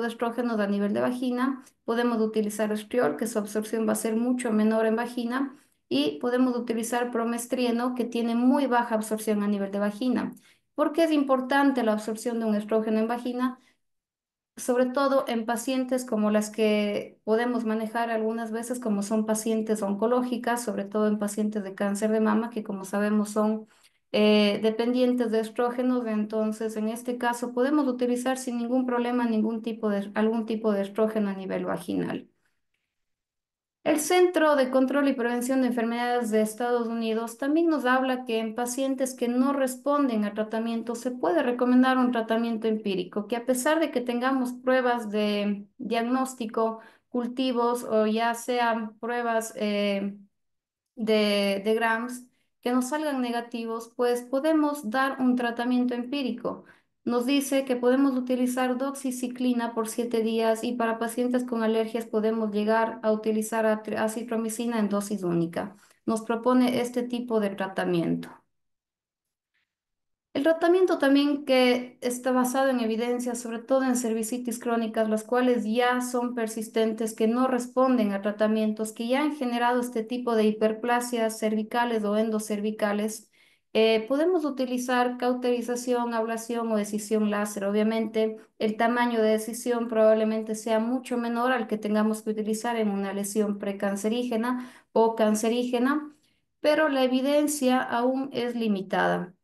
estrógenos a nivel de vagina. Podemos utilizar estriol, que su absorción va a ser mucho menor en vagina y podemos utilizar promestrino que tiene muy baja absorción a nivel de vagina. ¿Por qué es importante la absorción de un estrógeno en vagina? Sobre todo en pacientes como las que podemos manejar algunas veces, como son pacientes oncológicas, sobre todo en pacientes de cáncer de mama, que como sabemos son dependientes de estrógenos. Entonces, en este caso, podemos utilizar sin ningún problema algún tipo de estrógeno a nivel vaginal. El Centro de Control y Prevención de Enfermedades de Estados Unidos también nos habla que en pacientes que no responden a tratamiento se puede recomendar un tratamiento empírico, que a pesar de que tengamos pruebas de diagnóstico, cultivos o ya sean pruebas de grams que nos salgan negativos, pues podemos dar un tratamiento empírico. Nos dice que podemos utilizar doxiciclina por 7 días y para pacientes con alergias podemos llegar a utilizar acitromicina en dosis única. Nos propone este tipo de tratamiento. El tratamiento también que está basado en evidencia, sobre todo en cervicitis crónicas, las cuales ya son persistentes, que no responden a tratamientos, que ya han generado este tipo de hiperplasias cervicales o endocervicales. Podemos utilizar cauterización, ablación o decisión láser. Obviamente, el tamaño de decisión probablemente sea mucho menor al que tengamos que utilizar en una lesión precancerígena o cancerígena, pero la evidencia aún es limitada.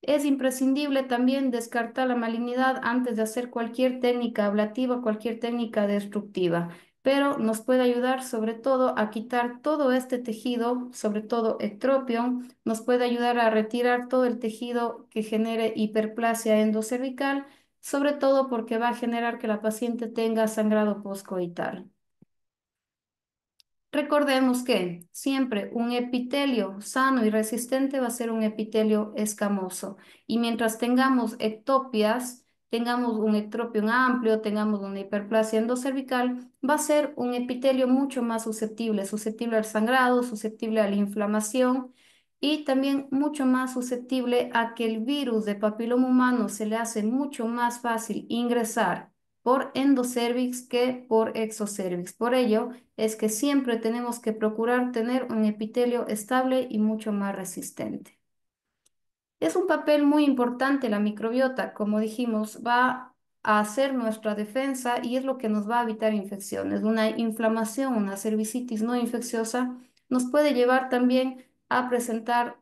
Es imprescindible también descartar la malignidad antes de hacer cualquier técnica ablativa, cualquier técnica destructiva, pero nos puede ayudar sobre todo a quitar todo este tejido, sobre todo ectropion, nos puede ayudar a retirar todo el tejido que genere hiperplasia endocervical, sobre todo porque va a generar que la paciente tenga sangrado postcoital. Recordemos que siempre un epitelio sano y resistente va a ser un epitelio escamoso. Y mientras tengamos ectopias, tengamos un ectropión amplio, tengamos una hiperplasia endocervical, va a ser un epitelio mucho más susceptible al sangrado, susceptible a la inflamación y también mucho más susceptible a que el virus de papiloma humano se le hace mucho más fácil ingresar por endocervix que por exocervix. Por ello, es que siempre tenemos que procurar tener un epitelio estable y mucho más resistente. Es un papel muy importante la microbiota, como dijimos, va a hacer nuestra defensa y es lo que nos va a evitar infecciones. Una inflamación, una cervicitis no infecciosa nos puede llevar también a presentar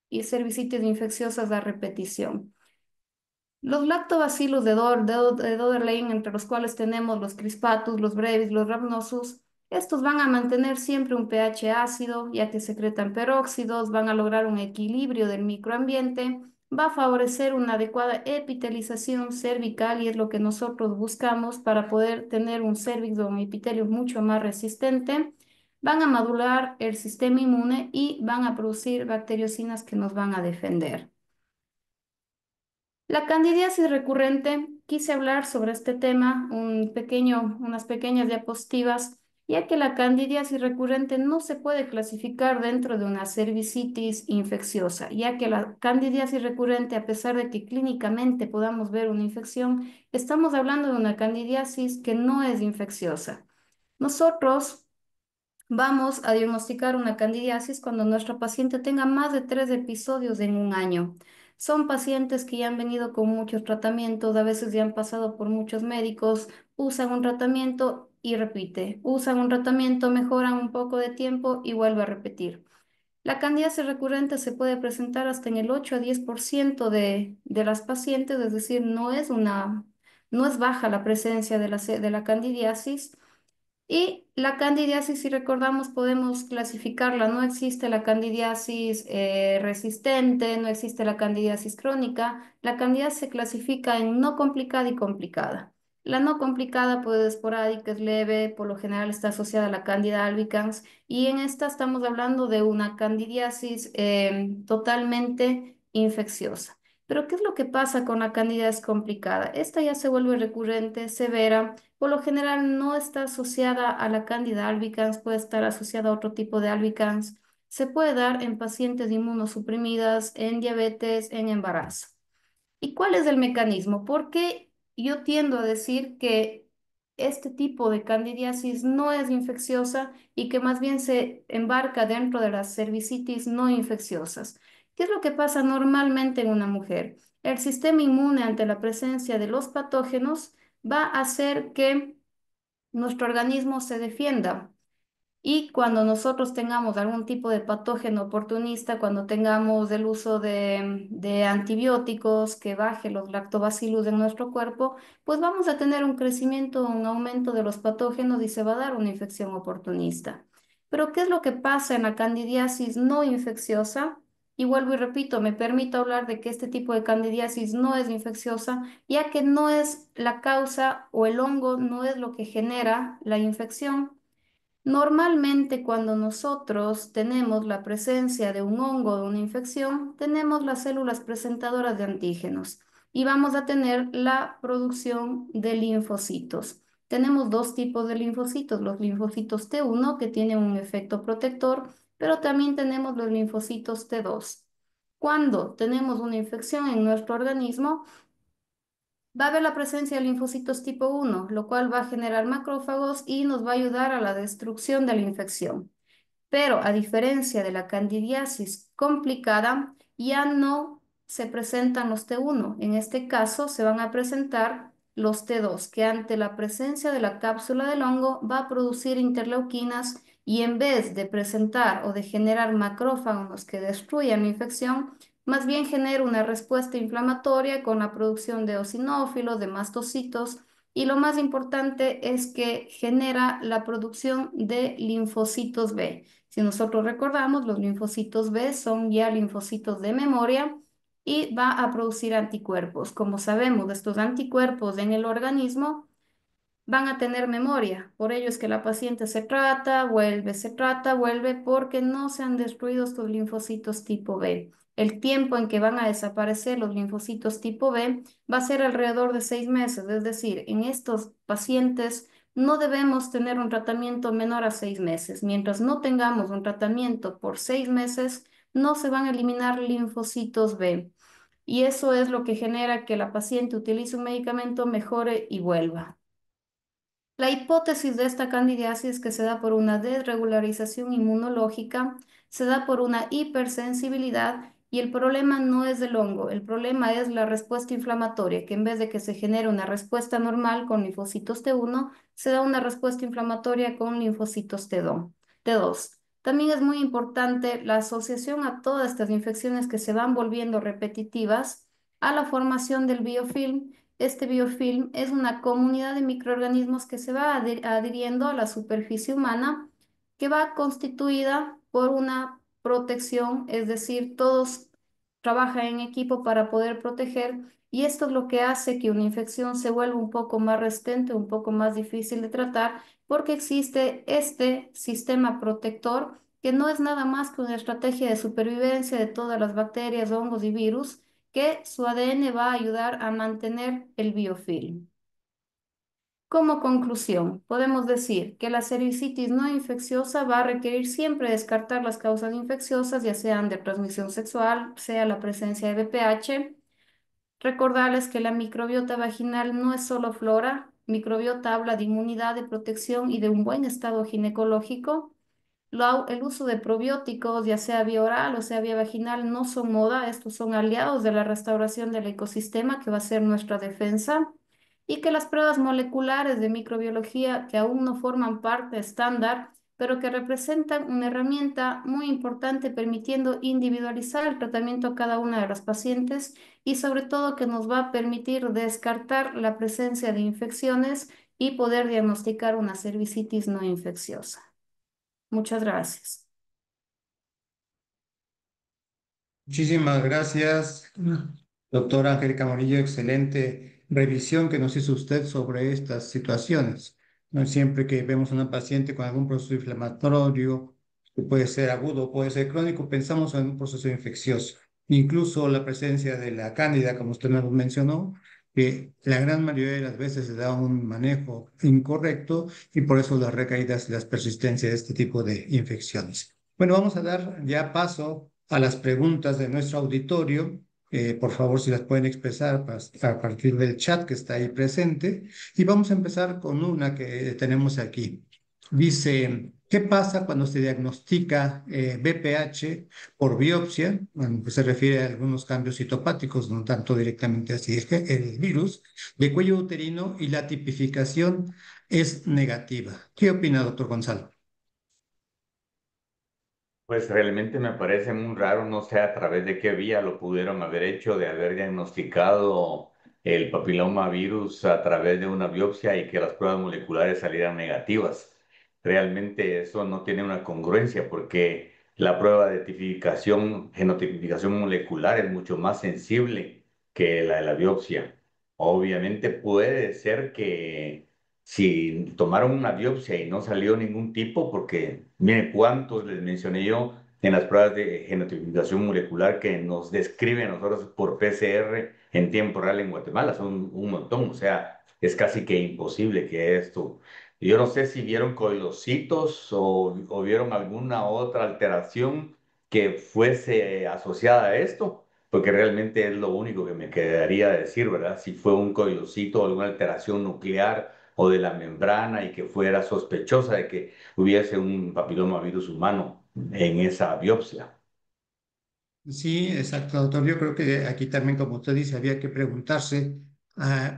cervicitis infecciosas a repetición. Los lactobacillus de Doderlein, entre los cuales tenemos los crispatus, los brevis, los rhamnosus, estos van a mantener siempre un pH ácido, ya que secretan peróxidos, van a lograr un equilibrio del microambiente, va a favorecer una adecuada epitelización cervical y es lo que nosotros buscamos para poder tener un cervix o un epitelio mucho más resistente. Van a modular el sistema inmune y van a producir bacteriocinas que nos van a defender. La candidiasis recurrente, quise hablar sobre este tema, unas pequeñas diapositivas, ya que la candidiasis recurrente no se puede clasificar dentro de una cervicitis infecciosa, ya que la candidiasis recurrente, a pesar de que clínicamente podamos ver una infección, estamos hablando de una candidiasis que no es infecciosa. Nosotros vamos a diagnosticar una candidiasis cuando nuestra paciente tenga más de 3 episodios en un año. Son pacientes que ya han venido con muchos tratamientos, a veces ya han pasado por muchos médicos, usan un tratamiento y repite, usan un tratamiento, mejoran un poco de tiempo y vuelve a repetir. La candidiasis recurrente se puede presentar hasta en el 8 a 10% de las pacientes, es decir, no es baja la presencia de la candidiasis. Y la candidiasis, si recordamos, podemos clasificarla. No existe la candidiasis resistente, no existe la candidiasis crónica. La candidiasis se clasifica en no complicada y complicada. La no complicada puede ser esporádica, es leve, por lo general está asociada a la Candida albicans y en esta estamos hablando de una candidiasis totalmente infecciosa. Pero ¿qué es lo que pasa con la candidiasis complicada? Esta ya se vuelve recurrente, severa. Por lo general no está asociada a la Candida albicans, puede estar asociada a otro tipo de albicans. Se puede dar en pacientes inmunosuprimidas, en diabetes, en embarazo. ¿Y cuál es el mecanismo? Porque yo tiendo a decir que este tipo de candidiasis no es infecciosa y que más bien se embarca dentro de las cervicitis no infecciosas. ¿Qué es lo que pasa normalmente en una mujer? El sistema inmune ante la presencia de los patógenos va a hacer que nuestro organismo se defienda. Y cuando nosotros tengamos algún tipo de patógeno oportunista, cuando tengamos el uso de antibióticos que baje los lactobacillus en nuestro cuerpo, pues vamos a tener un crecimiento, un aumento de los patógenos y se va a dar una infección oportunista. Pero ¿qué es lo que pasa en la candidiasis no infecciosa? Y vuelvo y repito, me permito hablar de que este tipo de candidiasis no es infecciosa, ya que no es la causa o el hongo no es lo que genera la infección. Normalmente cuando nosotros tenemos la presencia de un hongo o de una infección, tenemos las células presentadoras de antígenos y vamos a tener la producción de linfocitos. Tenemos dos tipos de linfocitos, los linfocitos T1 que tienen un efecto protector, pero también tenemos los linfocitos T2. Cuando tenemos una infección en nuestro organismo, va a haber la presencia de linfocitos tipo 1, lo cual va a generar macrófagos y nos va a ayudar a la destrucción de la infección. Pero a diferencia de la candidiasis complicada, ya no se presentan los T1. En este caso se van a presentar los T2, que ante la presencia de la cápsula del hongo va a producir interleuquinas y en vez de presentar o de generar macrófagos que destruyan la infección, más bien genera una respuesta inflamatoria con la producción de eosinófilos, de mastocitos, y lo más importante es que genera la producción de linfocitos B. Si nosotros recordamos, los linfocitos B son ya linfocitos de memoria y va a producir anticuerpos. Como sabemos, estos anticuerpos en el organismo van a tener memoria. Por ello es que la paciente se trata, vuelve, porque no se han destruido estos linfocitos tipo B. El tiempo en que van a desaparecer los linfocitos tipo B va a ser alrededor de 6 meses. Es decir, en estos pacientes no debemos tener un tratamiento menor a 6 meses. Mientras no tengamos un tratamiento por 6 meses, no se van a eliminar linfocitos B. Y eso es lo que genera que la paciente utilice un medicamento, mejore y vuelva. La hipótesis de esta candidiasis que se da por una desregularización inmunológica, se da por una hipersensibilidad y el problema no es el hongo, el problema es la respuesta inflamatoria, que en vez de que se genere una respuesta normal con linfocitos T1, se da una respuesta inflamatoria con linfocitos T2. También es muy importante la asociación a todas estas infecciones que se van volviendo repetitivas a la formación del biofilm. Este biofilm es una comunidad de microorganismos que se va adhiriendo a la superficie humana, que va constituida por una protección, es decir, todos trabajan en equipo para poder proteger, y esto es lo que hace que una infección se vuelva un poco más resistente, un poco más difícil de tratar, porque existe este sistema protector que no es nada más que una estrategia de supervivencia de todas las bacterias, hongos y virus, que su ADN va a ayudar a mantener el biofilm. Como conclusión, podemos decir que la cervicitis no infecciosa va a requerir siempre descartar las causas infecciosas, ya sean de transmisión sexual, sea la presencia de VPH. Recordarles que la microbiota vaginal no es solo flora, microbiota habla de inmunidad, de protección y de un buen estado ginecológico. El uso de probióticos, ya sea vía oral o sea vía vaginal, no son moda, estos son aliados de la restauración del ecosistema que va a ser nuestra defensa, y que las pruebas moleculares de microbiología que aún no forman parte estándar, pero que representan una herramienta muy importante permitiendo individualizar el tratamiento a cada una de las pacientes y sobre todo que nos va a permitir descartar la presencia de infecciones y poder diagnosticar una cervicitis no infecciosa. Muchas gracias. Muchísimas gracias, doctora Angélica Morillo. Excelente revisión que nos hizo usted sobre estas situaciones. No siempre que vemos a una paciente con algún proceso inflamatorio, que puede ser agudo, puede ser crónico, pensamos en un proceso infeccioso. Incluso la presencia de la cándida, como usted nos mencionó, que la gran mayoría de las veces se da un manejo incorrecto y por eso las recaídas y las persistencias de este tipo de infecciones. Bueno, vamos a dar ya paso a las preguntas de nuestro auditorio. Por favor, si las pueden expresar a partir del chat que está ahí presente. Y vamos a empezar con una que tenemos aquí. Dice, ¿qué pasa cuando se diagnostica BPH por biopsia? Bueno, pues se refiere a algunos cambios citopáticos, no tanto directamente así, es que el virus de cuello uterino y la tipificación es negativa. ¿Qué opina, doctor Gonzalo? Pues realmente me parece muy raro, no sé a través de qué vía lo pudieron haber hecho, de haber diagnosticado el papiloma virus a través de una biopsia y que las pruebas moleculares salieran negativas. Realmente eso no tiene una congruencia porque la prueba de tipificación, genotipificación molecular es mucho más sensible que la de la biopsia. Obviamente puede ser que si tomaron una biopsia y no salió ningún tipo, porque miren cuántos les mencioné yo en las pruebas de genotipificación molecular que nos describen a nosotros por PCR en tiempo real en Guatemala, son un montón, o sea, es casi que imposible que esto. Yo no sé si vieron coilocitos o vieron alguna otra alteración que fuese asociada a esto, porque realmente es lo único que me quedaría decir, ¿verdad? Si fue un coilocito o alguna alteración nuclear o de la membrana y que fuera sospechosa de que hubiese un papilomavirus humano en esa biopsia. Sí, exacto, doctor. Yo creo que aquí también, como usted dice, había que preguntarse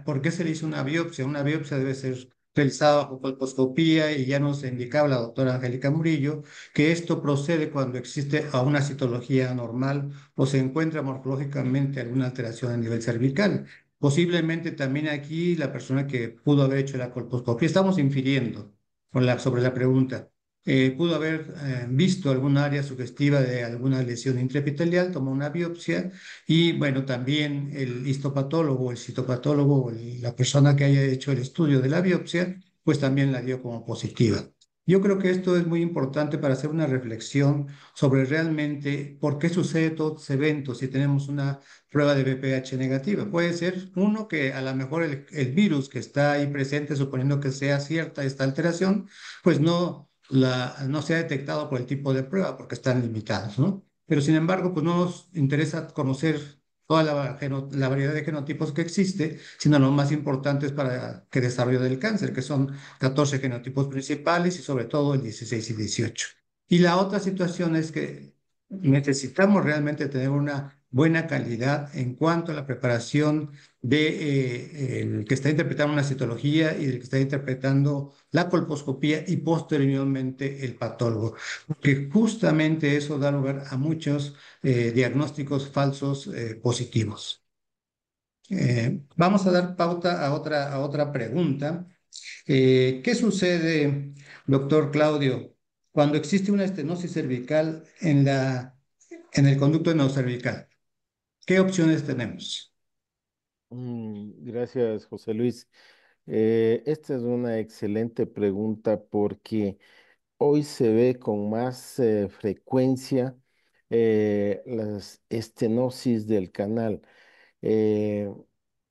por qué se le hizo una biopsia. Una biopsia debe ser realizada bajo colposcopía y ya nos indicaba la doctora Angélica Murillo que esto procede cuando existe a una citología normal o se encuentra morfológicamente alguna alteración a nivel cervical. Posiblemente también aquí la persona que pudo haber hecho la colposcopía, estamos infiriendo sobre la pregunta pudo haber visto algún área sugestiva de alguna lesión intraepitelial, tomó una biopsia y bueno, también el histopatólogo, el citopatólogo, la persona que haya hecho el estudio de la biopsia, pues también la dio como positiva. Yo creo que esto es muy importante para hacer una reflexión sobre realmente por qué sucede todos estos eventos si tenemos una prueba de BPH negativa. Puede ser uno que a lo mejor el virus que está ahí presente, suponiendo que sea cierta esta alteración, pues no se ha detectado por el tipo de prueba porque están limitados, ¿no? Pero sin embargo, pues no nos interesa conocer toda la variedad de genotipos que existe, sino lo más importante es para que desarrollo del cáncer, que son 14 genotipos principales y sobre todo el 16 y 18. Y la otra situación es que necesitamos realmente tener una buena calidad en cuanto a la preparación de el que está interpretando una citología y el que está interpretando la colposcopía y posteriormente el patólogo, porque justamente eso da lugar a muchos diagnósticos falsos positivos. Vamos a dar pauta a otra pregunta. ¿Qué sucede, doctor Claudio, cuando existe una estenosis cervical en el conducto cervical? ¿Qué opciones tenemos? Gracias, José Luis. Esta es una excelente pregunta porque hoy se ve con más frecuencia las estenosis del canal. eh,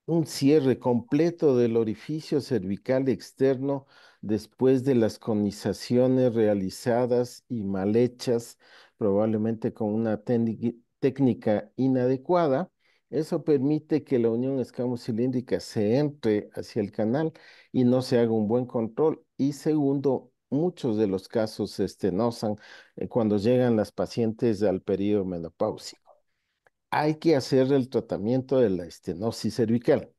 un cierre completo del orificio cervical externo después de las conizaciones realizadas y mal hechas, probablemente con una técnica inadecuada. Eso permite que la unión escamocilíndrica se entre hacia el canal y no se haga un buen control. Y segundo, muchos de los casos se estenosan cuando llegan las pacientes al periodo menopáusico. Hay que hacer el tratamiento de la estenosis cervical.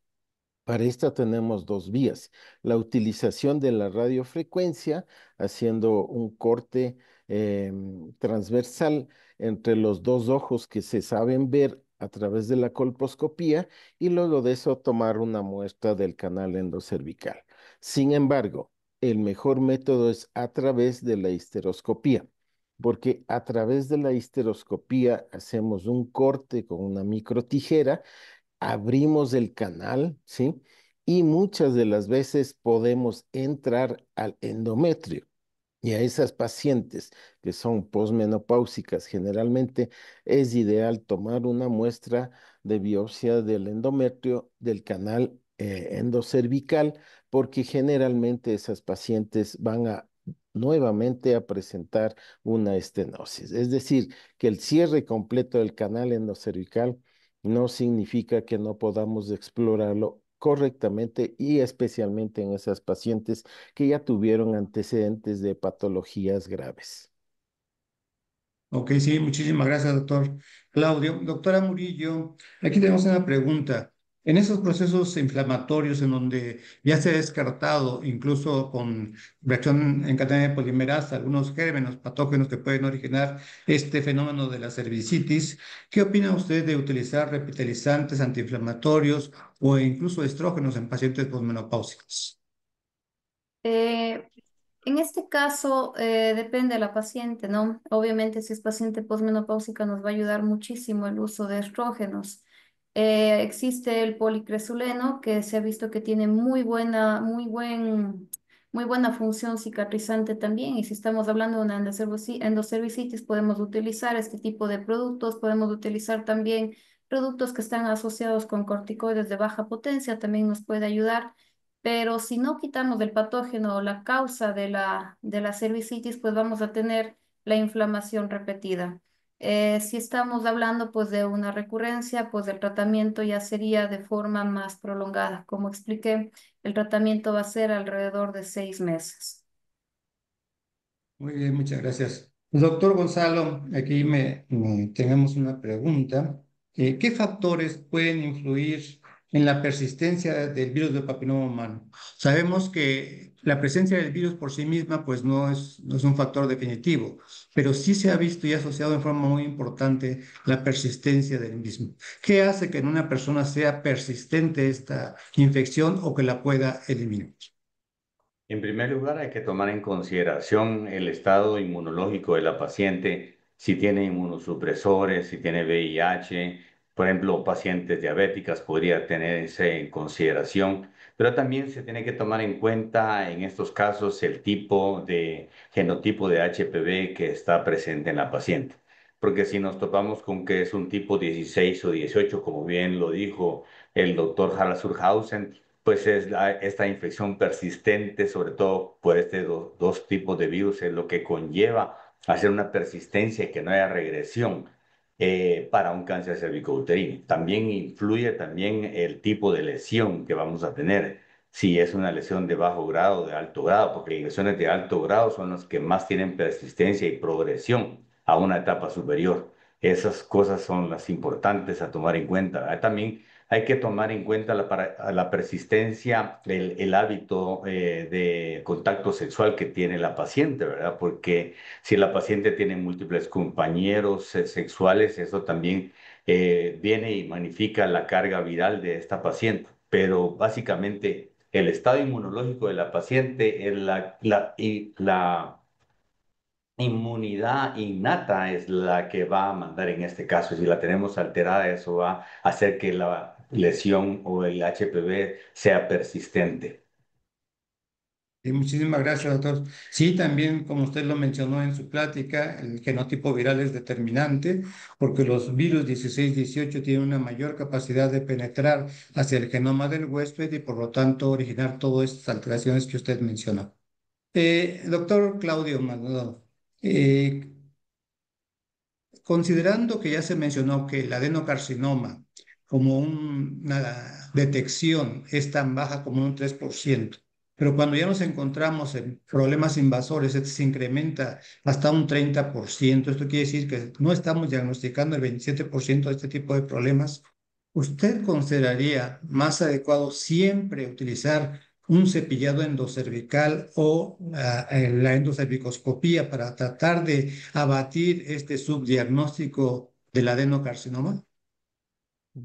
Para esto tenemos dos vías. La utilización de la radiofrecuencia, haciendo un corte transversal entre los dos ojos que se saben ver a través de la colposcopía y luego de eso tomar una muestra del canal endocervical. Sin embargo, el mejor método es a través de la histeroscopía, porque a través de la histeroscopía hacemos un corte con una microtijera, abrimos el canal, ¿sí? Y muchas de las veces podemos entrar al endometrio. Y a esas pacientes que son posmenopáusicas, generalmente es ideal tomar una muestra de biopsia del endometrio del canal endocervical, porque generalmente esas pacientes van a nuevamente a presentar una estenosis. Es decir, que el cierre completo del canal endocervical no significa que no podamos explorarlo correctamente y especialmente en esas pacientes que ya tuvieron antecedentes de patologías graves. Ok, sí, muchísimas gracias, doctor Claudio. Doctora Murillo, aquí tenemos una pregunta. En esos procesos inflamatorios en donde ya se ha descartado, incluso con reacción en cadena de polimerasa, algunos gérmenes patógenos que pueden originar este fenómeno de la cervicitis, ¿qué opina usted de utilizar repitalizantes antiinflamatorios o incluso estrógenos en pacientes posmenopáusicos? Eh, En este caso, depende de la paciente, ¿no? Obviamente, si es paciente posmenopáusica, nos va a ayudar muchísimo el uso de estrógenos. Existe el policresuleno, que se ha visto que tiene muy buena función cicatrizante también. Y si estamos hablando de una endocervicitis, podemos utilizar este tipo de productos. Podemos utilizar también productos que están asociados con corticoides de baja potencia, también nos puede ayudar. Pero si no quitamos el patógeno o la causa de la cervicitis, pues vamos a tener la inflamación repetida. Si estamos hablando pues de una recurrencia, pues el tratamiento ya sería de forma más prolongada. Como expliqué, el tratamiento va a ser alrededor de 6 meses. Muy bien, muchas gracias. Doctor Gonzalo, aquí tenemos una pregunta. ¿Qué factores pueden influir en la persistencia del virus del papiloma humano? Sabemos que la presencia del virus por sí misma pues no es un factor definitivo, pero sí se ha visto y asociado en forma muy importante la persistencia del mismo. ¿Qué hace que en una persona sea persistente esta infección o que la pueda eliminar? En primer lugar, hay que tomar en consideración el estado inmunológico de la paciente, si tiene inmunosupresores, si tiene VIH, por ejemplo, pacientes diabéticas podría tenerse en consideración, pero también se tiene que tomar en cuenta en estos casos el tipo de genotipo de HPV que está presente en la paciente. Porque si nos topamos con que es un tipo 16 o 18, como bien lo dijo el doctor Harald Surhausen, pues esta infección persistente, sobre todo por dos tipos de virus, es lo que conlleva hacer una persistencia y que no haya regresión para un cáncer cervicouterino. También influye también el tipo de lesión que vamos a tener, si es una lesión de bajo grado o de alto grado, porque las lesiones de alto grado son las que más tienen persistencia y progresión a una etapa superior. Esas cosas son las importantes a tomar en cuenta. También hay que tomar en cuenta la persistencia, el hábito de contacto sexual que tiene la paciente, ¿verdad? Porque si la paciente tiene múltiples compañeros sexuales, eso también viene y magnifica la carga viral de esta paciente. Pero básicamente el estado inmunológico de la paciente es la inmunidad innata es la que va a mandar en este caso. Si la tenemos alterada, eso va a hacer que la lesión o el HPV sea persistente. Y muchísimas gracias, doctor. Sí, también, como usted lo mencionó en su plática, el genotipo viral es determinante porque los virus 16-18 tienen una mayor capacidad de penetrar hacia el genoma del huésped y por lo tanto originar todas estas alteraciones que usted mencionó. Doctor Claudio Maldonado, eh, considerando que ya se mencionó que el adenocarcinoma como una detección es tan baja como un 3%, pero cuando ya nos encontramos en problemas invasores, este se incrementa hasta un 30%. Esto quiere decir que no estamos diagnosticando el 27% de este tipo de problemas. ¿Usted consideraría más adecuado siempre utilizar un cepillado endocervical o la endocervicoscopía para tratar de abatir este subdiagnóstico del adenocarcinoma?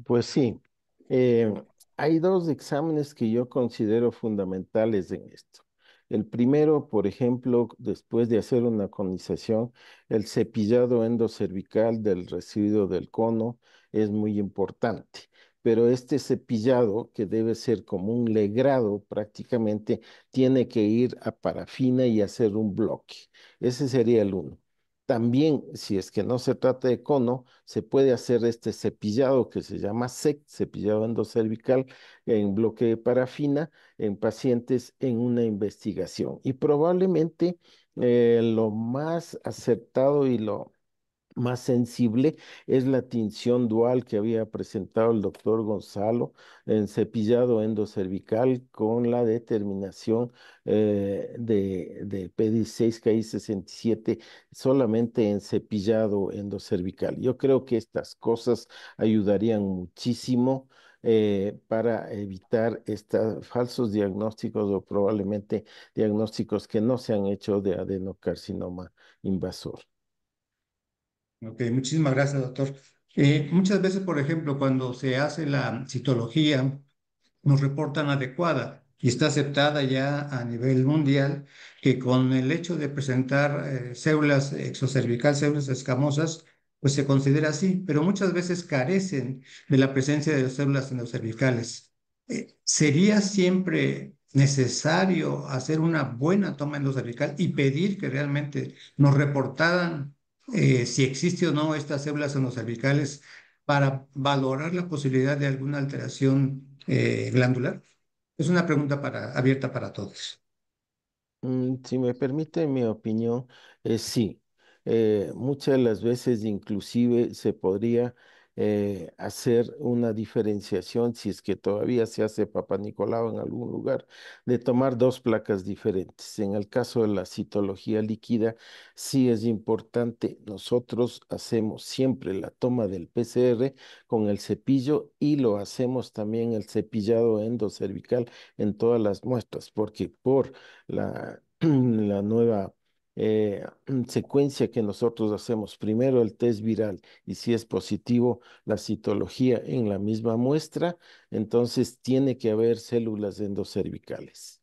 Pues sí, eh, hay dos exámenes que yo considero fundamentales en esto. El primero, por ejemplo, después de hacer una conización, el cepillado endocervical del residuo del cono es muy importante. Pero este cepillado, que debe ser como un legrado prácticamente, tiene que ir a parafina y hacer un bloque. Ese sería el uno. También, si es que no se trata de cono, se puede hacer este cepillado que se llama SEC, cepillado endocervical, en bloque de parafina en pacientes en una investigación. Y probablemente lo más acertado y lo más sensible es la tinción dual que había presentado el doctor Gonzalo en cepillado endocervical con la determinación de P16KI67 solamente en cepillado endocervical. Yo creo que estas cosas ayudarían muchísimo para evitar estos falsos diagnósticos o probablemente diagnósticos que no se han hecho de adenocarcinoma invasor. Ok, muchísimas gracias, doctor. Muchas veces, por ejemplo, cuando se hace la citología, nos reportan adecuada y está aceptada ya a nivel mundial que con el hecho de presentar células exocervical, células escamosas, pues se considera así, pero muchas veces carecen de la presencia de células endocervicales. ¿Sería siempre necesario hacer una buena toma endocervical y pedir que realmente nos reportaran si existe o no estas células endocervicales para valorar la posibilidad de alguna alteración glandular? Es una pregunta abierta para todos. Si me permite mi opinión, sí. Muchas de las veces inclusive se podría hacer una diferenciación, si es que todavía se hace Papa Nicolau en algún lugar, de tomar dos placas diferentes. En el caso de la citología líquida, sí es importante. Nosotros hacemos siempre la toma del PCR con el cepillo y lo hacemos también el cepillado endocervical en todas las muestras, porque por la nueva secuencia que nosotros hacemos. Primero el test viral y si es positivo la citología en la misma muestra, entonces tiene que haber células endocervicales.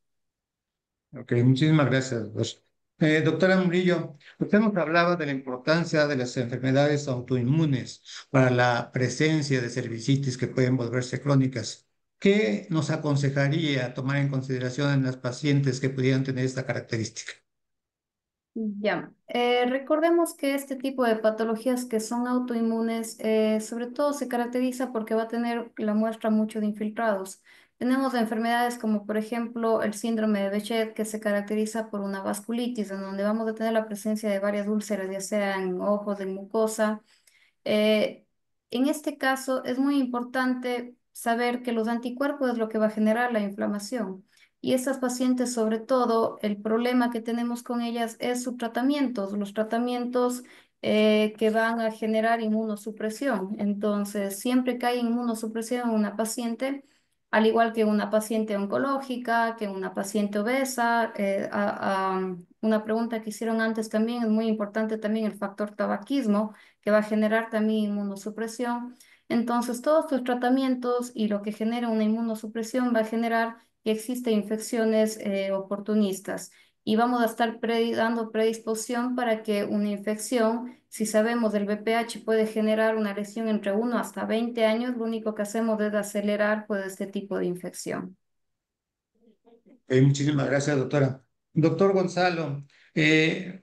Ok, muchísimas gracias, doctor. Doctora Murillo, usted nos hablaba de la importancia de las enfermedades autoinmunes para la presencia de cervicitis que pueden volverse crónicas. ¿Qué nos aconsejaría tomar en consideración en las pacientes que pudieran tener esta característica? Ya, recordemos que este tipo de patologías que son autoinmunes, sobre todo se caracteriza porque va a tener la muestra mucho de infiltrados. Tenemos enfermedades como por ejemplo el síndrome de Behçet que se caracteriza por una vasculitis, en donde vamos a tener la presencia de varias úlceras, ya sea en ojos, en mucosa. Eh, en este caso es muy importante saber que los anticuerpos es lo que va a generar la inflamación. Y estas pacientes, sobre todo, el problema que tenemos con ellas es sus tratamientos, los tratamientos que van a generar inmunosupresión. Entonces, siempre que hay inmunosupresión en una paciente, al igual que una paciente oncológica, que una paciente obesa, una pregunta que hicieron antes también, es muy importante también el factor tabaquismo que va a generar también inmunosupresión. Entonces, todos tus tratamientos y lo que genera una inmunosupresión va a generar que existen infecciones oportunistas y vamos a estar dando predisposición para que una infección, si sabemos del VPH, puede generar una lesión entre 1 hasta 20 años, lo único que hacemos es acelerar pues, este tipo de infección. Muchísimas gracias, doctora. Doctor Gonzalo, eh,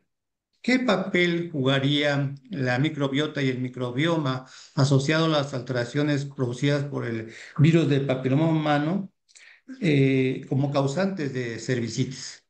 ¿qué papel jugaría la microbiota y el microbioma asociado a las alteraciones producidas por el virus del papiloma humano como causantes de cervicitis?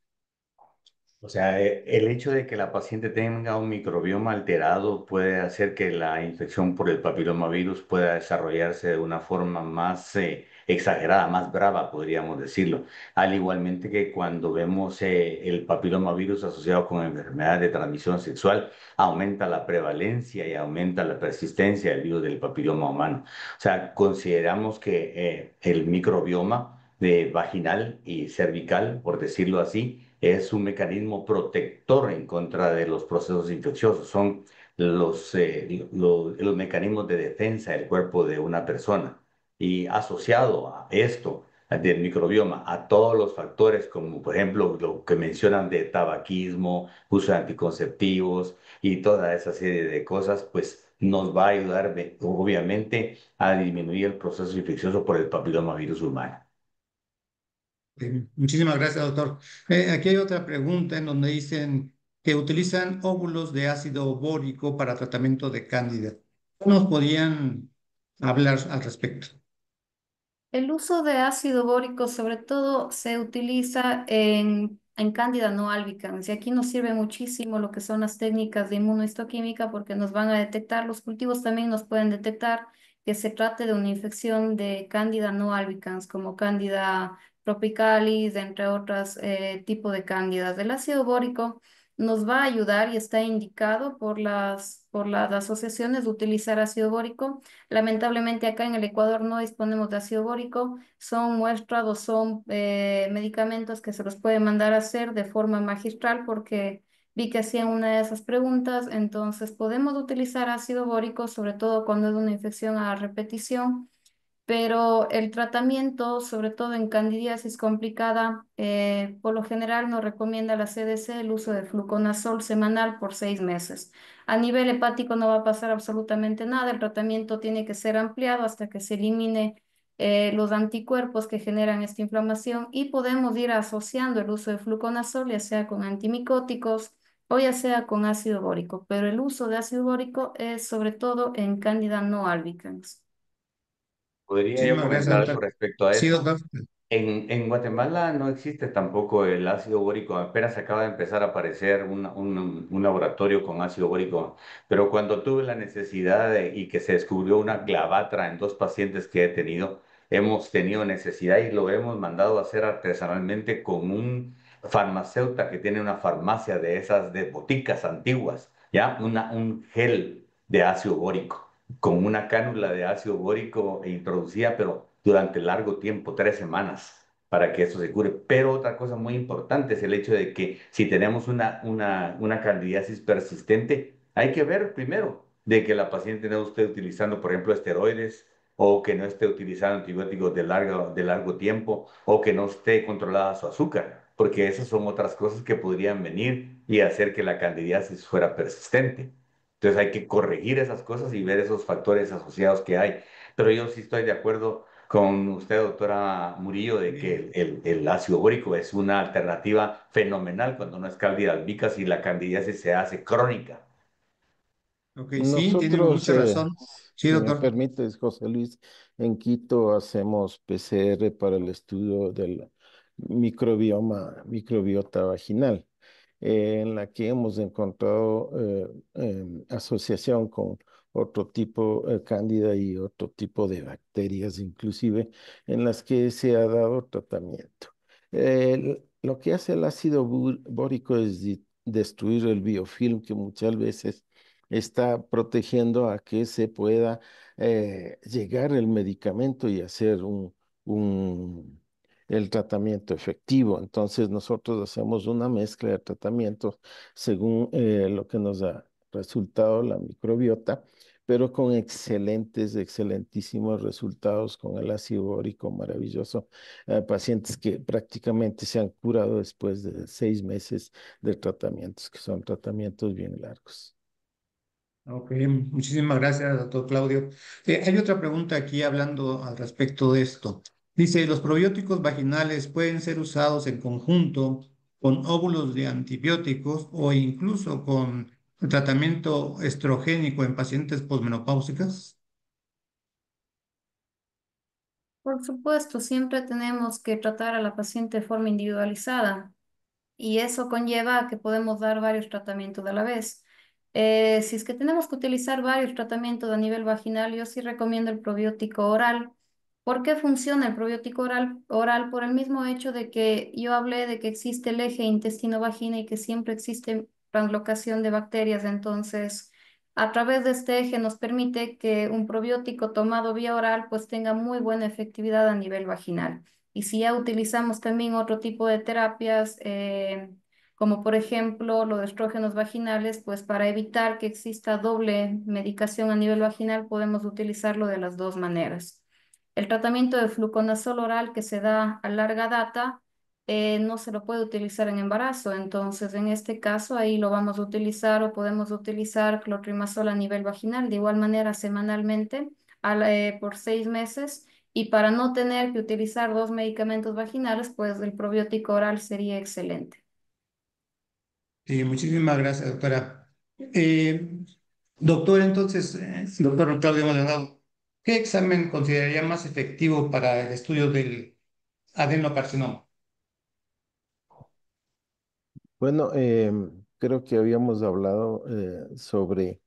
O sea, el hecho de que la paciente tenga un microbioma alterado puede hacer que la infección por el papilomavirus pueda desarrollarse de una forma más exagerada, más brava, podríamos decirlo. Al igualmente que cuando vemos el papilomavirus asociado con enfermedades de transmisión sexual, aumenta la prevalencia y aumenta la persistencia del virus del papiloma humano. O sea, consideramos que el microbioma de vaginal y cervical, por decirlo así, es un mecanismo protector en contra de los procesos infecciosos. Son los mecanismos de defensa del cuerpo de una persona. Y asociado a esto, del microbioma, a todos los factores, como por ejemplo lo que mencionan de tabaquismo, uso de anticonceptivos y toda esa serie de cosas, pues nos va a ayudar obviamente a disminuir el proceso infeccioso por el papilomavirus humano. Muchísimas gracias, doctor. Aquí hay otra pregunta en donde dicen que utilizan óvulos de ácido bórico para tratamiento de cándida. ¿Nos podían hablar al respecto? El uso de ácido bórico sobre todo se utiliza en en Candida no albicans. Y aquí nos sirve muchísimo lo que son las técnicas de inmunohistoquímica porque nos van a detectar, los cultivos también nos pueden detectar que se trate de una infección de Candida no albicans, como Candida tropicalis, entre otras tipos de cándidas. El ácido bórico nos va a ayudar y está indicado por las asociaciones de utilizar ácido bórico. Lamentablemente acá en el Ecuador no disponemos de ácido bórico, son muestras o son medicamentos que se los puede mandar a hacer de forma magistral porque vi que hacían una de esas preguntas, entonces podemos utilizar ácido bórico sobre todo cuando es una infección a repetición, pero el tratamiento, sobre todo en candidiasis complicada, por lo general nos recomienda la CDC el uso de fluconazol semanal por 6 meses. A nivel hepático no va a pasar absolutamente nada, el tratamiento tiene que ser ampliado hasta que se elimine los anticuerpos que generan esta inflamación y podemos ir asociando el uso de fluconazol, ya sea con antimicóticos o ya sea con ácido bórico, pero el uso de ácido bórico es sobre todo en Candida no albicans. ¿Podría yo Muchísimas gracias, comentar algo doctor. respecto a Sí, eso? doctor. En Guatemala no existe tampoco el ácido bórico, apenas acaba de empezar a aparecer un laboratorio con ácido bórico, pero cuando tuve la necesidad y que se descubrió una clavatra en dos pacientes que he tenido, hemos tenido necesidad y lo hemos mandado a hacer artesanalmente con un farmacéutico que tiene una farmacia de esas de boticas antiguas, ¿ya? Un gel de ácido bórico con una cánula de ácido bórico introducida, pero durante largo tiempo, 3 semanas, para que eso se cure. Pero otra cosa muy importante es el hecho de que si tenemos una candidiasis persistente, hay que ver primero de que la paciente no esté utilizando, por ejemplo, esteroides o que no esté utilizando antibióticos de largo tiempo o que no esté controlada su azúcar, porque esas son otras cosas que podrían venir y hacer que la candidiasis fuera persistente. Entonces hay que corregir esas cosas y ver esos factores asociados que hay. Pero yo sí estoy de acuerdo con usted, doctora Murillo, de que Sí. el ácido bórico es una alternativa fenomenal cuando no es cándida albicans y la candidiasis se hace crónica. Ok, sí, tiene Nosotros, mucha razón. Sí, si me doctor. permites, José Luis, en Quito hacemos PCR para el estudio del microbiota vaginal, en la que hemos encontrado asociación con otro tipo, cándida y otro tipo de bacterias, inclusive, en las que se ha dado tratamiento. Lo que hace el ácido bórico es destruir el biofilm que muchas veces está protegiendo a que se pueda llegar el medicamento y hacer un- el tratamiento efectivo. Entonces nosotros hacemos una mezcla de tratamientos según lo que nos ha resultado la microbiota, pero con excelentísimos resultados con el ácido bórico maravilloso. Pacientes que prácticamente se han curado después de 6 meses de tratamientos, que son tratamientos bien largos. Ok, muchísimas gracias, doctor Claudio. Hay otra pregunta aquí hablando al respecto de esto. Dice, ¿los probióticos vaginales pueden ser usados en conjunto con óvulos de antibióticos o incluso con tratamiento estrogénico en pacientes posmenopáusicas? Por supuesto, siempre tenemos que tratar a la paciente de forma individualizada y eso conlleva a que podemos dar varios tratamientos a la vez. Si es que tenemos que utilizar varios tratamientos a nivel vaginal, yo sí recomiendo el probiótico oral. ¿Por qué funciona el probiótico oral? Por el mismo hecho de que yo hablé de que existe el eje intestino-vagina y que siempre existe translocación de bacterias. Entonces, a través de este eje nos permite que un probiótico tomado vía oral pues tenga muy buena efectividad a nivel vaginal. Y si ya utilizamos también otro tipo de terapias, como por ejemplo los estrógenos vaginales, pues para evitar que exista doble medicación a nivel vaginal, podemos utilizarlo de las dos maneras. El tratamiento de fluconazol oral que se da a larga data no se lo puede utilizar en embarazo, entonces en este caso ahí lo vamos a utilizar o podemos utilizar clotrimazol a nivel vaginal, de igual manera semanalmente por 6 meses. Y para no tener que utilizar dos medicamentos vaginales, pues el probiótico oral sería excelente. Sí, muchísimas gracias, doctora. Doctor, entonces, doctor Claudio Maldonado, ¿qué examen consideraría más efectivo para el estudio del adenocarcinoma? Bueno, creo que habíamos hablado sobre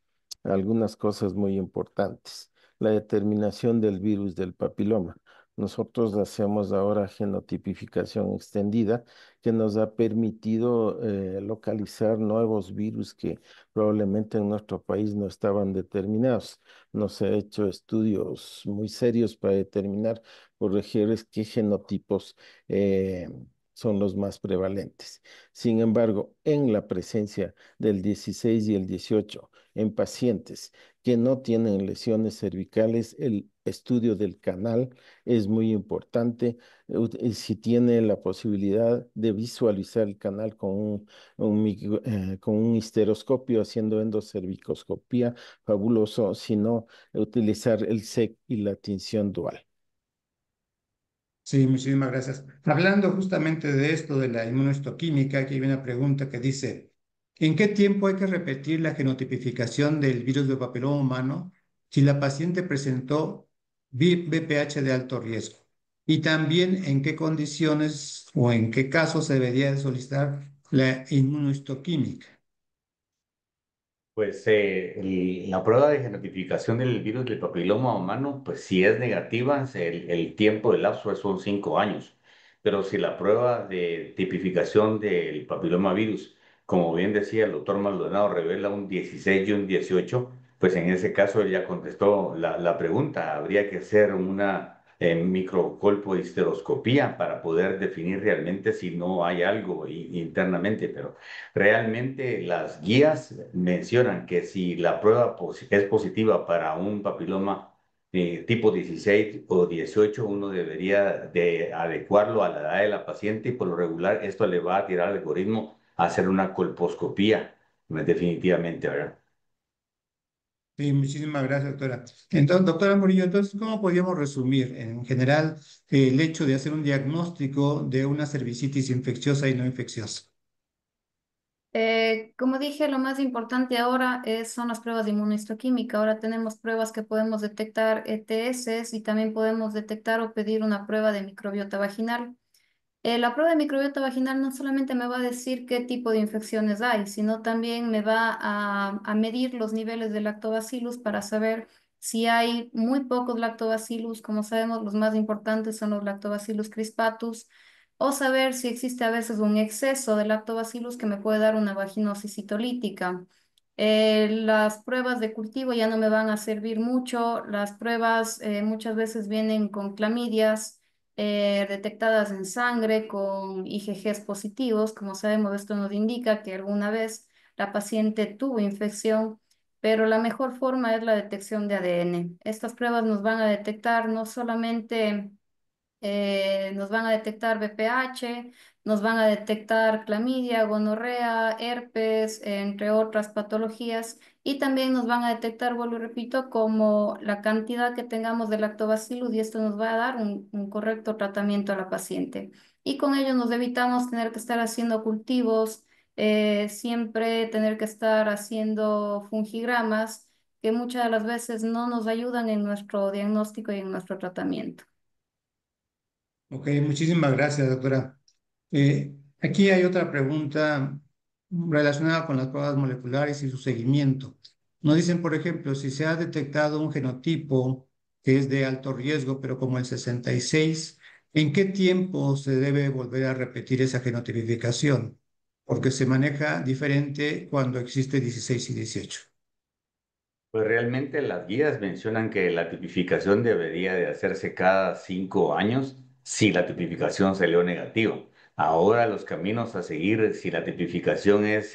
algunas cosas muy importantes. La determinación del virus del papiloma. Nosotros hacemos ahora genotipificación extendida que nos ha permitido localizar nuevos virus que probablemente en nuestro país no estaban determinados. Nos ha hecho estudios muy serios para determinar por regiones qué genotipos son los más prevalentes. Sin embargo, en la presencia del 16 y el 18 en pacientes que no tienen lesiones cervicales, el estudio del canal es muy importante. Si tiene la posibilidad de visualizar el canal con con un histeroscopio haciendo endocervicoscopía, fabuloso. Si no, utilizar el SEC y la tinción dual. Sí, muchísimas gracias. Hablando justamente de esto, de la inmunohistoquímica, aquí hay una pregunta que dice, ¿en qué tiempo hay que repetir la genotipificación del virus del papiloma humano si la paciente presentó VPH de alto riesgo? Y también, ¿en qué condiciones o en qué casos se debería de solicitar la inmunohistoquímica? Pues la prueba de genotipificación del virus del papiloma humano, pues si es negativa, el tiempo de lapso son 5 años. Pero si la prueba de tipificación del papiloma virus, como bien decía el doctor Maldonado, revela un 16 y un 18, pues en ese caso él ya contestó la pregunta. Habría que hacer una microcolpo de histeroscopía para poder definir realmente si no hay algo internamente, pero realmente las guías mencionan que si la prueba es positiva para un papiloma tipo 16 o 18, uno debería de adecuarlo a la edad de la paciente y por lo regular esto le va a tirar al algoritmo a hacer una colposcopía, definitivamente, ¿verdad? Sí, muchísimas gracias, doctora. Entonces, doctora Murillo, entonces, ¿cómo podríamos resumir en general el hecho de hacer un diagnóstico de una cervicitis infecciosa y no infecciosa? Como dije, lo más importante ahora son las pruebas de inmunohistoquímica. Ahora tenemos pruebas que podemos detectar ETS y también podemos detectar o pedir una prueba de microbiota vaginal. La prueba de microbiota vaginal no solamente me va a decir qué tipo de infecciones hay, sino también me va a medir los niveles de lactobacillus para saber si hay muy pocos lactobacillus. Como sabemos, los más importantes son los lactobacillus crispatus, o saber si existe a veces un exceso de lactobacillus que me puede dar una vaginosis citolítica. Las pruebas de cultivo ya no me van a servir mucho. Las pruebas muchas veces vienen con clamidias detectadas en sangre con IgGs positivos. Como sabemos, esto nos indica que alguna vez la paciente tuvo infección, pero la mejor forma es la detección de ADN. Estas pruebas nos van a detectar no solamente nos van a detectar VPH, nos van a detectar clamidia, gonorrea, herpes, entre otras patologías, y también nos van a detectar, vuelvo y repito, como la cantidad que tengamos de lactobacillus, y esto nos va a dar un correcto tratamiento a la paciente. Y con ello nos evitamos tener que estar haciendo cultivos, siempre tener que estar haciendo fungigramas, que muchas de las veces no nos ayudan en nuestro diagnóstico y en nuestro tratamiento. Ok, muchísimas gracias, doctora. Aquí hay otra pregunta relacionada con las pruebas moleculares y su seguimiento. Nos dicen, por ejemplo, si se ha detectado un genotipo que es de alto riesgo, pero como el 66, ¿en qué tiempo se debe volver a repetir esa genotipificación? Porque se maneja diferente cuando existe 16 y 18. Pues realmente las guías mencionan que la tipificación debería de hacerse cada 5 años si la tipificación salió negativa. Ahora los caminos a seguir, si la tipificación es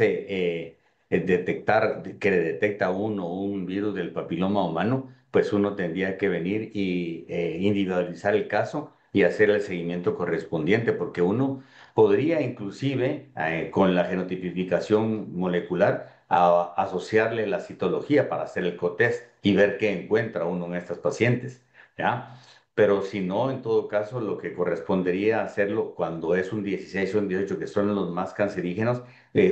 detectar que le detecta a uno un virus del papiloma humano, pues uno tendría que venir y individualizar el caso y hacer el seguimiento correspondiente, porque uno podría inclusive con la genotipificación molecular asociarle la citología para hacer el cotest y ver qué encuentra uno en estas pacientes, ¿ya? Pero si no, en todo caso, lo que correspondería hacerlo cuando es un 16 o un 18, que son los más cancerígenos,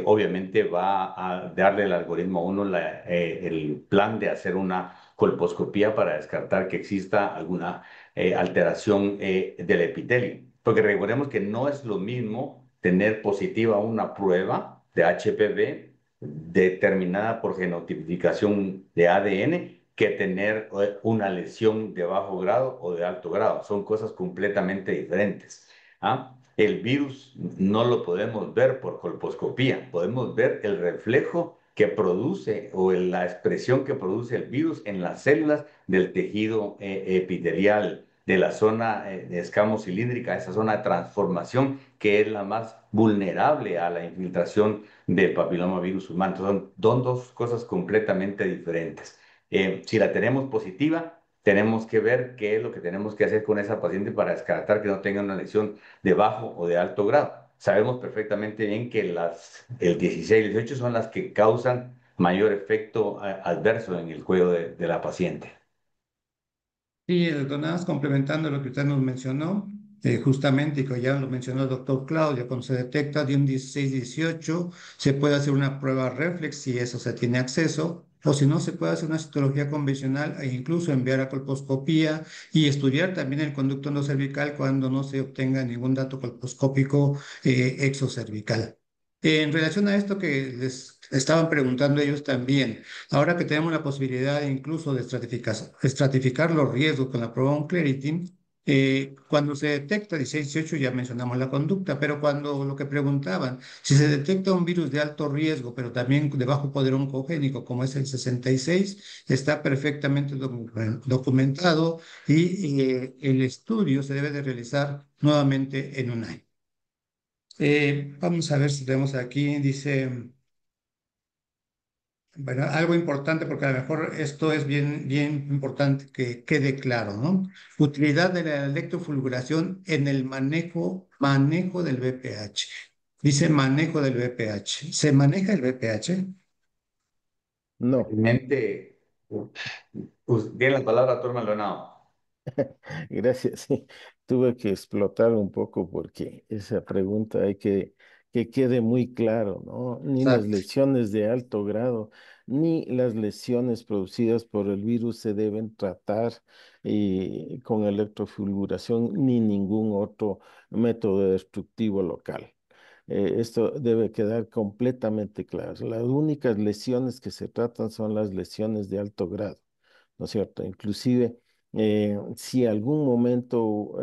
obviamente va a darle el algoritmo a uno el plan de hacer una colposcopía para descartar que exista alguna alteración del epitelio. Porque recordemos que no es lo mismo tener positiva una prueba de HPV determinada por genotipificación de ADN que tener una lesión de bajo grado o de alto grado. Son cosas completamente diferentes. ¿Ah? El virus no lo podemos ver por colposcopía, podemos ver el reflejo que produce o la expresión que produce el virus en las células del tejido epitelial de la zona escamocilíndrica, esa zona de transformación que es la más vulnerable a la infiltración del papilomavirus humano. Son dos cosas completamente diferentes. Si la tenemos positiva, tenemos que ver qué es lo que tenemos que hacer con esa paciente para descartar que no tenga una lesión de bajo o de alto grado. Sabemos perfectamente bien que el 16 y 18 son las que causan mayor efecto adverso en el cuello de la paciente. Sí, doctor, nada más complementando lo que usted nos mencionó, justamente, y que ya lo mencionó el doctor Claudio, cuando se detecta de un 16-18, se puede hacer una prueba reflex si eso se tiene acceso, o si no, se puede hacer una citología convencional e incluso enviar a colposcopía y estudiar también el conducto no cervical cuando no se obtenga ningún dato colposcópico exocervical. En relación a esto que les estaban preguntando ellos también, ahora que tenemos la posibilidad incluso de estratificar los riesgos con la prueba Onclarity, cuando se detecta 16-18 ya mencionamos la conducta, pero cuando lo que preguntaban, si se detecta un virus de alto riesgo, pero también de bajo poder oncogénico, como es el 66, está perfectamente documentado y el estudio se debe de realizar nuevamente en un año. Vamos a ver si tenemos aquí, dice... Bueno, algo importante, porque a lo mejor esto es bien, bien importante que quede claro, ¿no? Utilidad de la electrofulguración en el manejo del BPH. Dice manejo del BPH. ¿Se maneja el BPH? No. Realmente, tiene la palabra, doctor Maldonado. Gracias. Sí, tuve que explotar un poco porque esa pregunta hay que quede muy claro, ¿no? Ni las Exacto. lesiones de alto grado, ni las lesiones producidas por el virus se deben tratar con electrofulguración ni ningún otro método destructivo local. Esto debe quedar completamente claro. Las únicas lesiones que se tratan son las lesiones de alto grado, ¿no es cierto? Inclusive, si algún momento,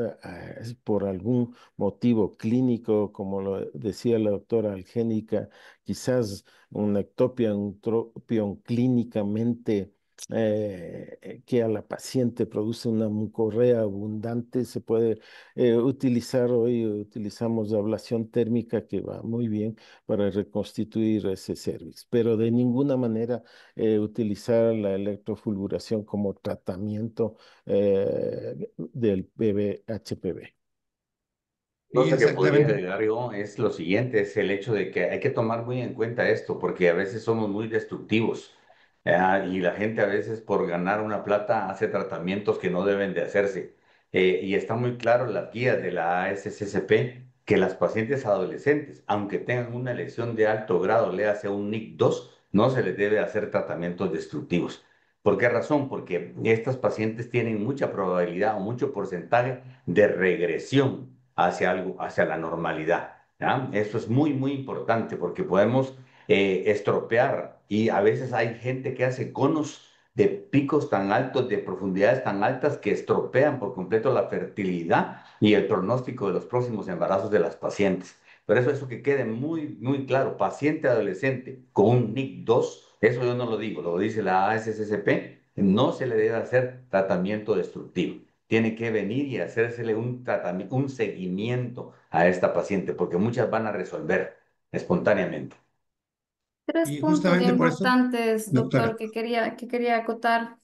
es por algún motivo clínico, como lo decía la doctora Algénica, quizás una ectopia, un tropión clínicamente que a la paciente produce una mucorrea abundante, se puede utilizar, hoy utilizamos ablación térmica que va muy bien para reconstituir ese cervix, pero de ninguna manera utilizar la electrofulguración como tratamiento del HPV. Y Cosa que podría exactamente. agregar yo es lo siguiente, es el hecho de que hay que tomar muy en cuenta esto, porque a veces somos muy destructivos, y la gente a veces por ganar una plata hace tratamientos que no deben de hacerse. Y está muy claro en las guías de la ASCCP que las pacientes adolescentes, aunque tengan una lesión de alto grado, léase un NIC2, no se les debe hacer tratamientos destructivos. ¿Por qué razón? Porque estas pacientes tienen mucha probabilidad o mucho porcentaje de regresión hacia algo, hacia la normalidad. ¿Ya? Esto es muy, muy importante porque podemos estropear y a veces hay gente que hace conos de picos tan altos, de profundidades tan altas que estropean por completo la fertilidad y el pronóstico de los próximos embarazos de las pacientes. Pero eso que quede muy, muy claro, paciente adolescente con un NIC2, eso yo no lo digo, lo dice la ASCCP, no se le debe hacer tratamiento destructivo. Tiene que venir y hacérsele un tratamiento, un seguimiento a esta paciente, porque muchas van a resolver espontáneamente. Tres Y puntos justamente por eso, importantes, doctora. doctor, que quería acotar.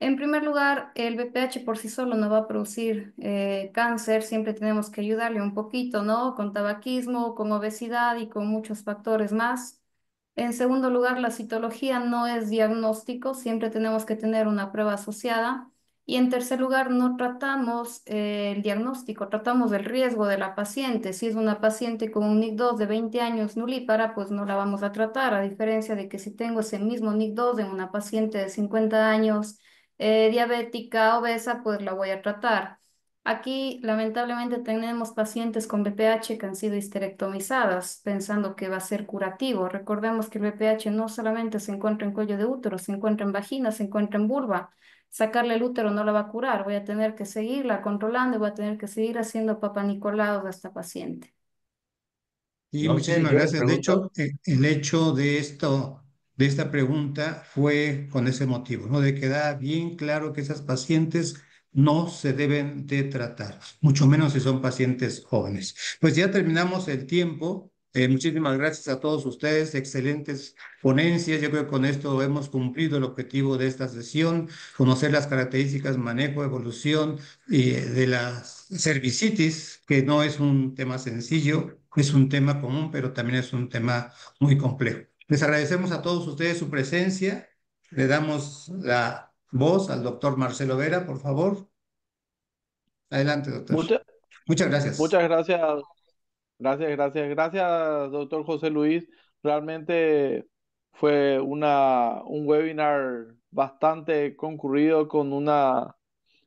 En primer lugar, el BPH por sí solo no va a producir cáncer, siempre tenemos que ayudarle un poquito, ¿no? Con tabaquismo, con obesidad y con muchos factores más. En segundo lugar, la citología no es diagnóstico, siempre tenemos que tener una prueba asociada. Y en tercer lugar, no tratamos el diagnóstico, tratamos el riesgo de la paciente. Si es una paciente con un NIC2 de 20 años nulípara, pues no la vamos a tratar, a diferencia de que si tengo ese mismo NIC2 en una paciente de 50 años diabética, obesa, pues la voy a tratar. Aquí, lamentablemente, tenemos pacientes con BPH que han sido histerectomizadas, pensando que va a ser curativo. Recordemos que el BPH no solamente se encuentra en cuello de útero, se encuentra en vagina, se encuentra en vulva. Sacarle el útero no la va a curar. Voy a tener que seguirla controlando y voy a tener que seguir haciendo papanicolau a esta paciente. Y No sé, muchísimas yo les gracias. De pregunto, hecho, el hecho de esto, de esta pregunta fue con ese motivo, ¿no? De que da bien claro que esas pacientes no se deben de tratar, mucho menos si son pacientes jóvenes. Pues ya terminamos el tiempo. Muchísimas gracias a todos ustedes, excelentes ponencias. Yo creo que con esto hemos cumplido el objetivo de esta sesión, conocer las características, manejo, evolución y de la cervicitis, que no es un tema sencillo, es un tema común, pero también es un tema muy complejo. Les agradecemos a todos ustedes su presencia. Le damos la voz al doctor Marcelo Vera, por favor. Adelante, doctor. Muchas, Muchas gracias. muchas gracias. Gracias, doctor José Luis. Realmente fue un webinar bastante concurrido con una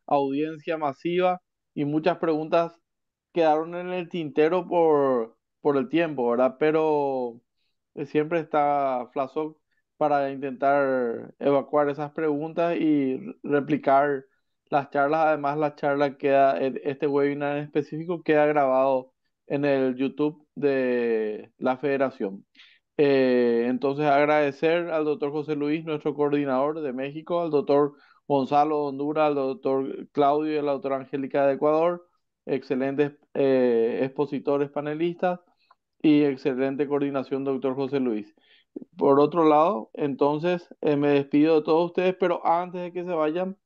audiencia masiva y muchas preguntas quedaron en el tintero por el tiempo, ¿verdad? Pero siempre está Flasoc para intentar evacuar esas preguntas y replicar las charlas. Además, la charla queda, este webinar en específico queda grabado en el YouTube de la Federación. Entonces, agradecer al doctor José Luis, nuestro coordinador de México, al doctor Gonzalo de Honduras, al doctor Claudio y a la doctora Angélica de Ecuador, excelentes expositores panelistas y excelente coordinación, doctor José Luis. Por otro lado, entonces me despido de todos ustedes, pero antes de que se vayan,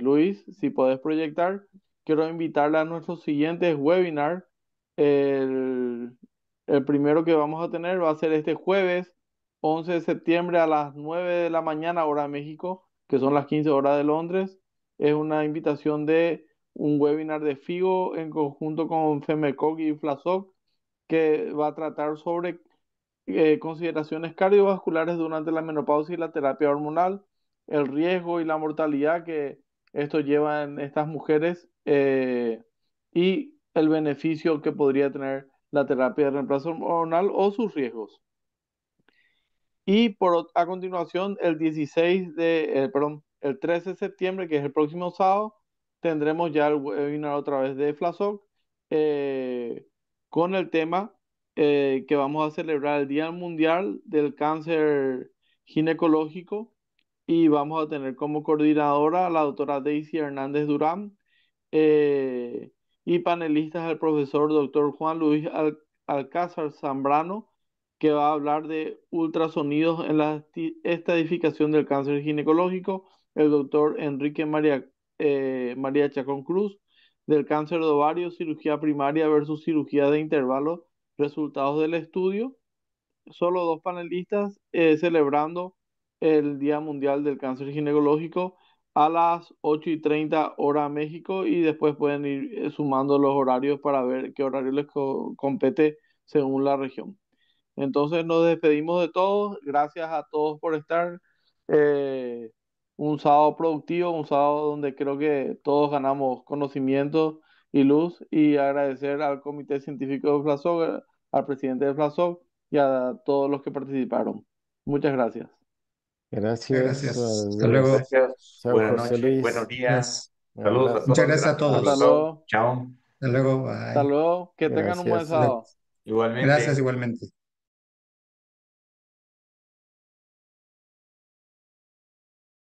Luis, si podés proyectar, quiero invitarle a nuestros siguientes webinars. El, el primero que vamos a tener va a ser este jueves 11 de septiembre a las 9 de la mañana, hora México, que son las 15 horas de Londres. Es una invitación de un webinar de FIGO en conjunto con FEMECOC y FLASOC, que va a tratar sobre consideraciones cardiovasculares durante la menopausia y la terapia hormonal, el riesgo y la mortalidad que esto lleva en estas mujeres, y el beneficio que podría tener la terapia de reemplazo hormonal o sus riesgos. Y a continuación, el 13 de septiembre, que es el próximo sábado, tendremos ya el webinar otra vez de FLASOC, eh, con el tema que vamos a celebrar el Día Mundial del Cáncer Ginecológico, y vamos a tener como coordinadora a la doctora Daisy Hernández Durán, eh, y panelistas el profesor doctor Juan Luis Alcázar Zambrano, que va a hablar de ultrasonidos en la estadificación del cáncer ginecológico, el doctor Enrique María Chacón Cruz, del cáncer de ovario, cirugía primaria versus cirugía de intervalo, resultados del estudio. Solo dos panelistas celebrando el Día Mundial del Cáncer Ginecológico a las 8:30 hora México, y después pueden ir sumando los horarios para ver qué horario les compete según la región. Entonces nos despedimos de todos. Gracias a todos por estar. Eh, un sábado productivo, un sábado donde creo que todos ganamos conocimiento y luz. Y agradecer al Comité Científico de FLASOC, al presidente de FLASOC y a todos los que participaron. Muchas gracias. Gracias. Gracias. Hasta muchas luego. gracias, Chao, buenas José noches, buenos Luis. días, Un saludos a Muchas abrazo. todos, gracias a gracias por Hasta todos. todo, luego. chao, Hasta luego. Hasta Bye. luego. Que tengan un buen Gracias. Hasta luego. sábado. Gracias igualmente. igualmente.